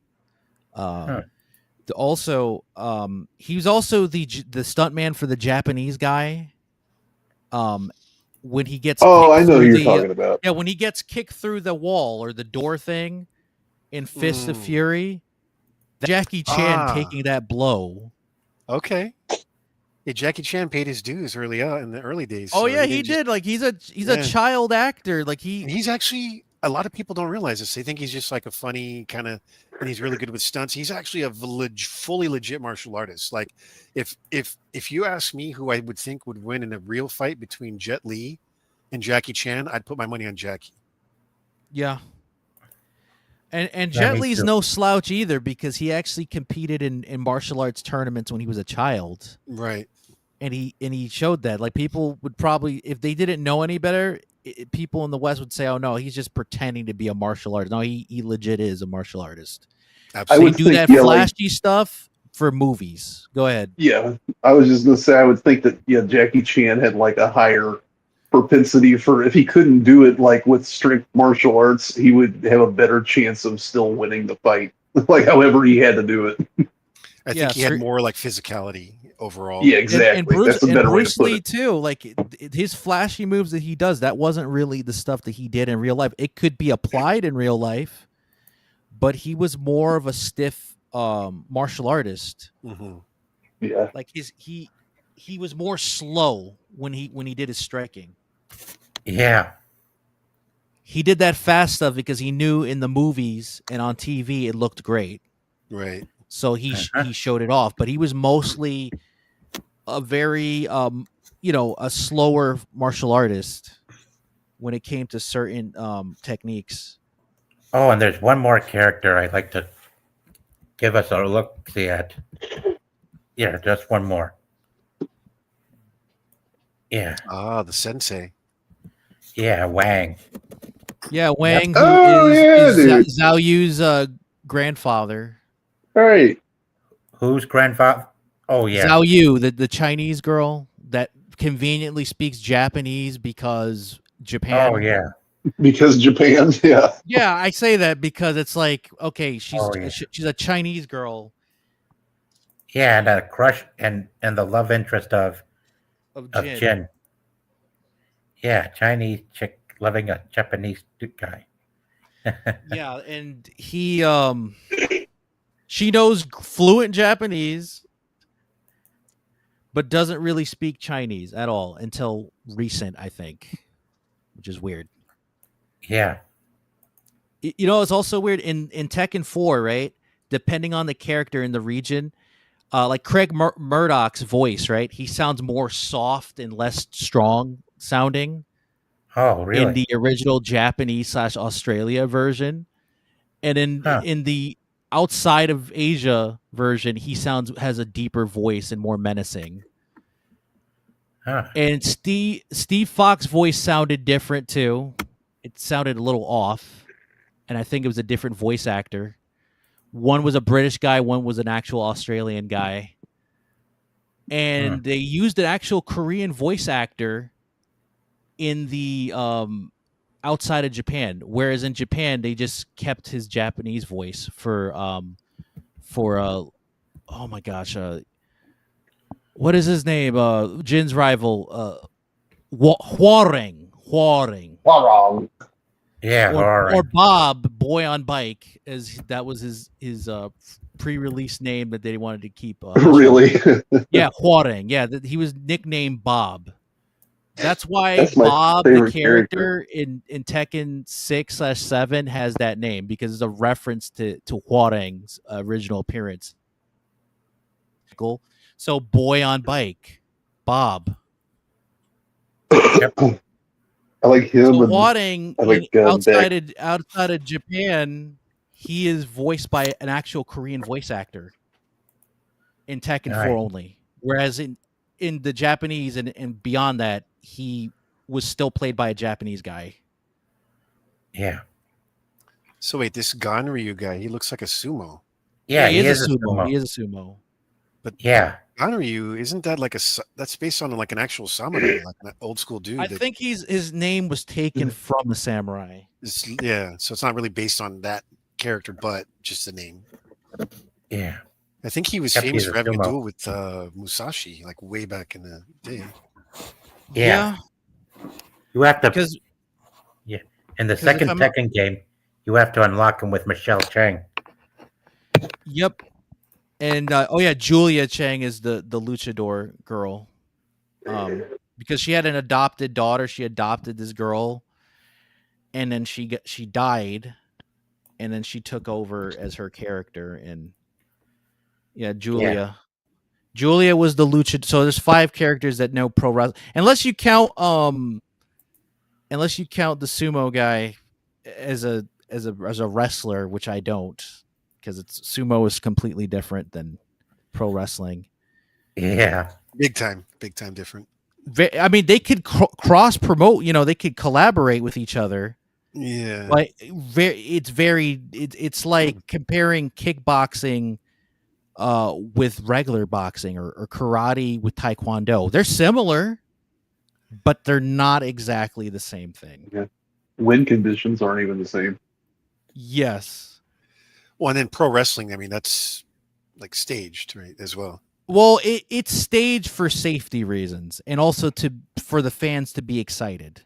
Also, he was also the stuntman for the Japanese guy. When he gets I know who you're talking about. when he gets kicked through the wall or the door thing in Fists of Fury, Jackie Chan taking that blow. Okay. Yeah, Jackie Chan paid his dues early on in the early days. Oh so yeah, he he didn't did. Like he's a Yeah. child actor. Like he's actually, a lot of people don't realize this. They think he's just like a funny kind of, and he's really good with stunts. He's actually a fully legit martial artist. Like if you ask me who I would think would win in a real fight between Jet Li and Jackie Chan, I'd put my money on Jackie. Yeah. And Yeah, Jet me Li's too. no slouch either because he actually competed in martial arts tournaments when he was a child. Right. And he showed that. Like people would probably, if they didn't know any better, people in the West would say, "Oh no, he's just pretending to be a martial artist." No, he legit is a martial artist. Absolutely. They do that flashy stuff for movies. Go ahead. Yeah, I was just gonna say I would think that Jackie Chan had like a higher propensity for, if he couldn't do it like with strict martial arts, he would have a better chance of still winning the fight. Like however he had to do it. I think he had more like physicality overall. Yeah, exactly. And Bruce, That's a better way to Bruce put Lee it. too. Like his flashy moves that he does, that wasn't really the stuff that he did in real life. It could be applied in real life, but he was more of a stiff martial artist. Mm-hmm. Yeah. Like he was more slow when he did his striking. Yeah. He did that fast stuff because he knew in the movies and on TV it looked great. Right. So he showed it off, but he was mostly a very a slower martial artist when it came to certain techniques. Oh, and there's one more character I'd like to give us a look-see at. Yeah, just one more. Yeah. Ah, the sensei. Yeah, Wang. Yeah, Wang, Oh, who yeah, is dude. Zhao Yu's grandfather. All right. Whose grandfather? Oh, yeah. Zhao Yu, the Chinese girl that conveniently speaks Japanese because Japan. Oh, yeah. Because Japan, yeah. Yeah, I say that because it's like, okay, she's Oh, yeah. she's a Chinese girl Yeah, and a crush and the love interest of of Jin. Jin. Yeah, Chinese chick loving a Japanese guy. Yeah, and she knows fluent Japanese, but doesn't really speak Chinese at all until recent, I think, which is weird. Yeah. You know, it's also weird in Tekken 4, right? Depending on the character in the region, like Craig Murdoch's voice, right? He sounds more soft and less strong sounding Oh, in really? the original Japanese / Australia version, and Huh. in the outside of Asia version, he has a deeper voice and more menacing. Huh. And Steve Fox's voice sounded different too. It sounded a little off, and I think it was a different voice actor. One was a British guy, one was an actual Australian guy. And they used an actual Korean voice actor in the outside of Japan, whereas in Japan they just kept his Japanese voice for oh my gosh, what is his name? Jin's rival, Huareng. Wrong. Yeah. All Or right. Bob, Boy on Bike, as that was his pre-release name that they wanted to keep. Really? Yeah, Huareng. Yeah, he was nicknamed Bob. That's why That's my Bob, the favorite character. character in Tekken 6/7, has that name because it's a reference to Huareng's original appearance. So, Boy on Bike, Bob. I like him. So And Huareng, I like outside of Japan, he is voiced by an actual Korean voice actor in Tekken 4 Right. only. Whereas in the Japanese and beyond that, he was still played by a Japanese guy. Yeah. So wait, this Ganryu guy, he looks like a sumo. Yeah. he He is is a a sumo. He sumo. is a sumo. But Yeah. Ganryu, isn't that like that's based on like an actual samurai, like an old school dude? I think his name was taken from a samurai. Yeah, so it's not really based on that character, but just the name. Yeah. I think he was Yep, famous he's a for having a sumo. duel with Musashi, like way back in the day. Yeah. You have to. Because Yeah. In the 'cause if second I'm not- Tekken game, you have to unlock him with Michelle Chang. Yep. And Julia Chang is the luchador girl. Because she had an adopted daughter, she adopted this girl, and then she died, and then she took over as her character. And Julia. Julia was the luchador. So there's 5 characters that know pro wrestling, unless you count the sumo guy as a wrestler, which I don't, because sumo is completely different than pro wrestling. Yeah. Big time different. I mean, they could cross promote. They could collaborate with each other. Yeah, But it's like comparing kickboxing with regular boxing or karate with taekwondo. They're similar, but they're not exactly the same thing. Yeah. Win conditions aren't even the same. Yes. well, and then pro wrestling, I mean, that's like staged, right, as well. Well, it's staged for safety reasons and also for the fans to be excited.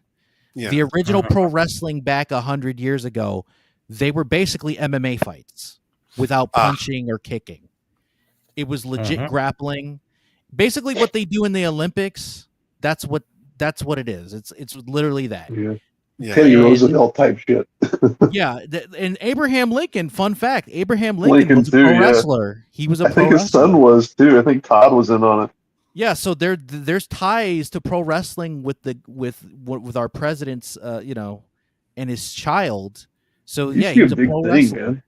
Yeah. The original pro wrestling back 100 years ago, they were basically MMA fights without punching or kicking. It was legit grappling. Basically what they do in the Olympics, that's what it is. It's literally that. Yeah. Yeah. Teddy Roosevelt type shit. Yeah, and Abraham Lincoln, fun fact, Abraham Lincoln was a too, pro yeah. wrestler. He was a I pro think his wrestler. son was too. I think Todd was in on it. Yeah, so there's ties to pro wrestling with our president's and his child. So Used yeah, to he be was a big pro thing, wrestler. man.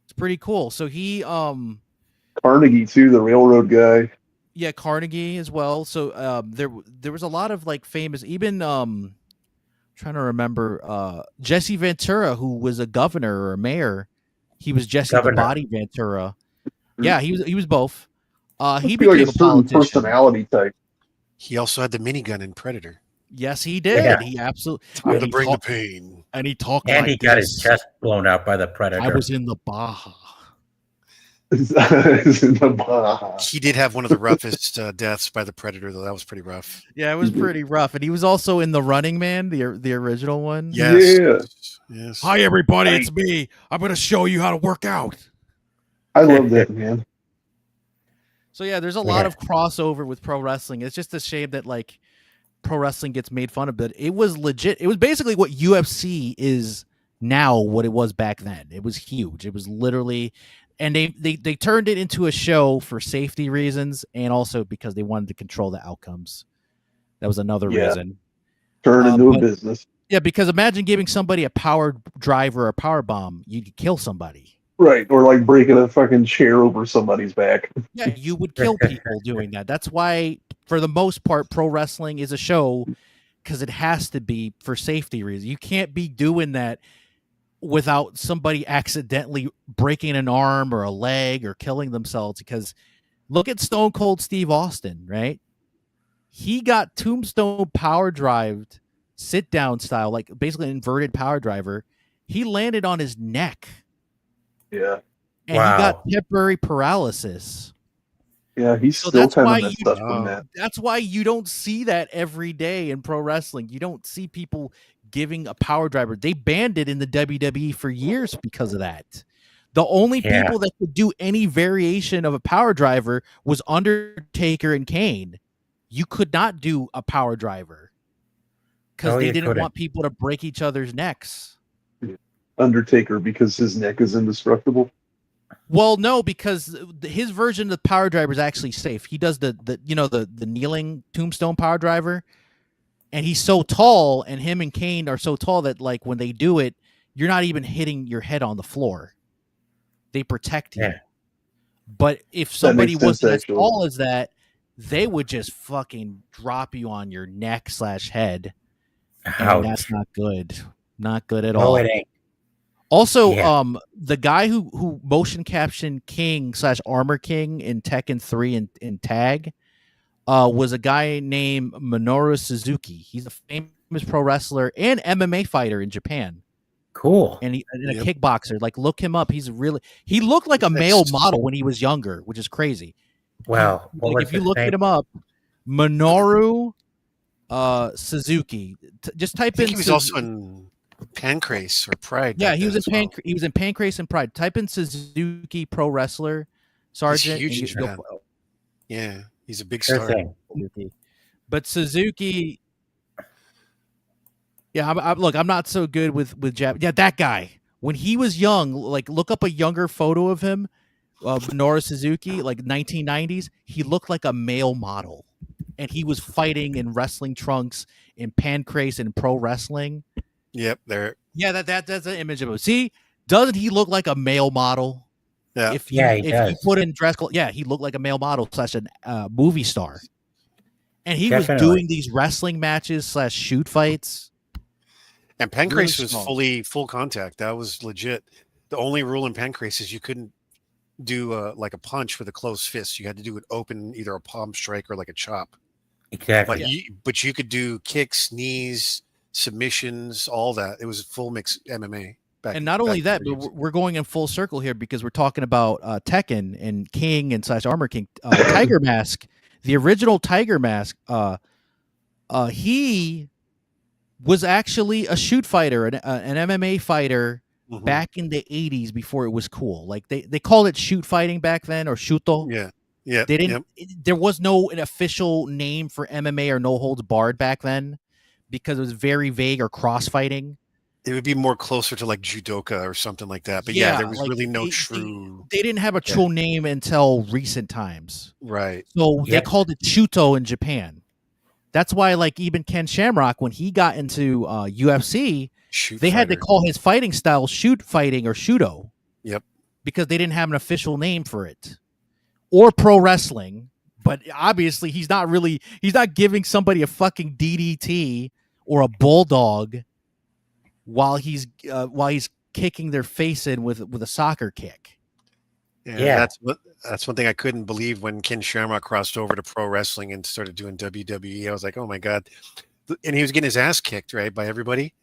It's pretty cool. So he Carnegie too, the railroad guy. yeah, Carnegie as well. So there was a lot of like famous, even trying to remember Jesse Ventura, who was a governor or a mayor. He was Jesse Governor. the Body Ventura. Yeah, he was both. He Must be became like a a certain politician. personality type. He also had the minigun in Predator. Yes, he did. Yeah. He absolutely Time to bring the pain. and he talked And like he got this. his chest blown out by the Predator. I was in the Baja. It's in the Baja. He did have one of the roughest deaths by the Predator, though. That was pretty rough. Yeah, it was pretty rough. And he was also in The Running Man, the original one. Yes. Yeah. Yes. Hi, everybody. It's me. I'm going to show you how to work out. I love that, man. So, yeah, there's a lot of crossover with pro wrestling. It's just a shame that, like, pro wrestling gets made fun of, but it was legit. It was basically what UFC is now what it was back then. It was huge. It was literally, and they turned it into a show for safety reasons and also because they wanted to control the outcomes. That was another reason. Turn into a but- business. Yeah, because imagine giving somebody a power drive or a power bomb, you could kill somebody. Right, or like breaking a fucking chair over somebody's back. Yeah, you would kill people doing that. That's why, for the most part, pro wrestling is a show because it has to be for safety reasons. You can't be doing that without somebody accidentally breaking an arm or a leg or killing themselves. Because look at Stone Cold Steve Austin, right? He got tombstone power drived, sit down style, like basically an inverted power driver. He landed on his neck. Yeah. And he got temporary paralysis. Yeah, he's So still that's kind why of messed you- up from that. That's why you don't see that every day in pro wrestling. You don't see people giving a power driver. They banned it in the WWE for years because of that. The only Yeah. people that could do any variation of a power driver was Undertaker and Kane. You could not do a power driver because No, they you didn't couldn't. want people to break each other's necks. Undertaker, because his neck is indestructible. Well, no, because his version of the power driver is actually safe. He does the kneeling tombstone power driver, and he's so tall, and him and Kane are so tall that like when they do it, you're not even hitting your head on the floor. They protect you. Yeah. But if That somebody makes sense, wasn't as actually. tall as that, they would just fucking drop you on your neck / head, and that's Ouch. not good. Not good at No, all. it ain't. Also, Yeah. the guy who motion captioned King / Armor King in Tekken 3 in Tag was a guy named Minoru Suzuki. He's a famous pro wrestler and MMA fighter in Japan. Cool. And a Yep. kickboxer. Like, look him up. He looked like a male model when he was younger, which is crazy. Well, what Like, was if you his look name? at him up, Minoru Suzuki. Just I type think in he was Suzu- also in Pancrase or Pride. Yeah, back he was then in as well. he was in Pancrase and Pride. Type in Suzuki Pro Wrestler Sergeant. huge and in Japan. Yeah, he's a big Sure star. thing. Suzuki. But Suzuki, yeah, look, I'm not so good with Jap. Yeah, that guy. When he was young, like look up a younger photo of him, Minoru Suzuki, like 1990s. He looked like a male model, and he was fighting in wrestling trunks in Pancrase and pro wrestling. Yep, there. Yeah, that's an image of him. See, doesn't he look like a male model? Yeah, If you, Yeah, he if you does. put in dress clothes, yeah, he looked like a male model / a movie star. And he was Definitely. doing these wrestling matches / shoot fights. and Pancrase really was strong. full contact. That was legit. The only rule in Pancrase is you couldn't do like a punch with a closed fist. You had to do it open, either a palm strike or like a chop. Exactly. But you could do kicks, knees, submissions, all that. It was a full mix MMA. And not only that, but we're going in full circle here because we're talking about Tekken and King and / Armor King. Tiger Mask, the original Tiger Mask, he was actually a shoot fighter, an MMA fighter back in the 80s before it was cool. Like they called it shoot fighting back then, or shuto. Yeah. They didn't. There was an official name for MMA or no holds barred back then because it was very vague, or cross fighting. It would be more closer to like judoka or something like that. But yeah, there was like really no they, true. They didn't have a true name until recent times. Right. So they Yep. called it shuto in Japan. That's why, like, even Ken Shamrock, when he got into UFC, they had to call his fighting style shoot fighting or shudo. Yep. Because they didn't have an official name for it. Or pro wrestling. But obviously he's not giving somebody a fucking DDT or a bulldog while he's kicking their face in with a soccer kick. Yeah. That's one thing I couldn't believe when Ken Shamrock crossed over to pro wrestling and started doing WWE. I was like, oh my God. And he was getting his ass kicked, right, by everybody.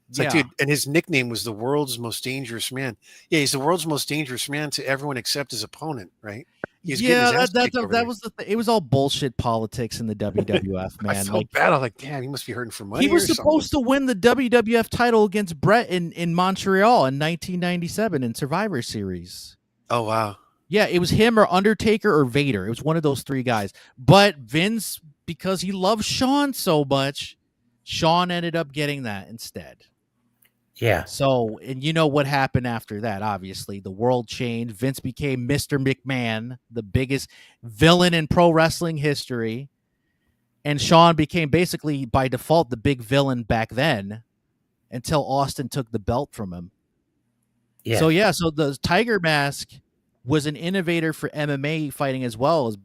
It's like, dude, and his nickname was the world's most dangerous man. Yeah, he's the world's most dangerous man to everyone except his opponent, right? He's it was all bullshit politics in the WWF, man. I felt bad. I was like, damn, he must be hurting for money. He was supposed to win the WWF title against Brett in Montreal in 1997 in Survivor Series. Oh wow. Yeah, it was him or Undertaker or Vader. It was one of those three guys. But Vince, because he loves Shawn so much, Shawn ended up getting that instead. Yeah. So, and you know what happened after that, obviously. The world changed. Vince became Mr. McMahon, the biggest villain in pro wrestling history. And Shawn became basically, by default, the big villain back then until Austin took the belt from him. Yes. So, yeah, so the Tiger Mask was an innovator for MMA fighting as well as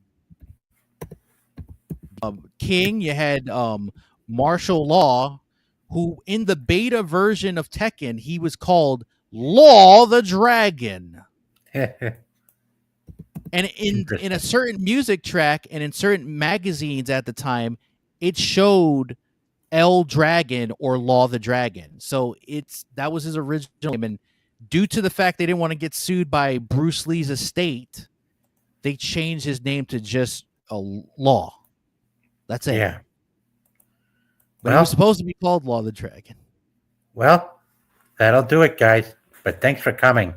King. You had Martial Law, who in the beta version of Tekken, he was called Law the Dragon. And in a certain music track and in certain magazines at the time, it showed El Dragon or Law the Dragon. So that was his original name. And due to the fact they didn't want to get sued by Bruce Lee's estate, they changed his name to just Law. That's it. Yeah. But he was supposed to be called Law the Dragon. Well, that'll do it, guys. But thanks for coming.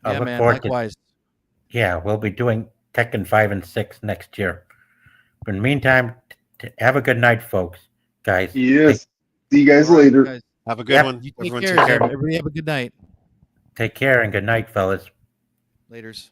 Yeah, man. Likewise. Yeah, we'll be doing Tekken 5 and 6 next year. But in the meantime, have a good night, folks. Guys. Yes. See you guys later. Guys. Have a good one. You Everyone take take care. care. Everybody have a good night. Take care and good night, fellas. Laters.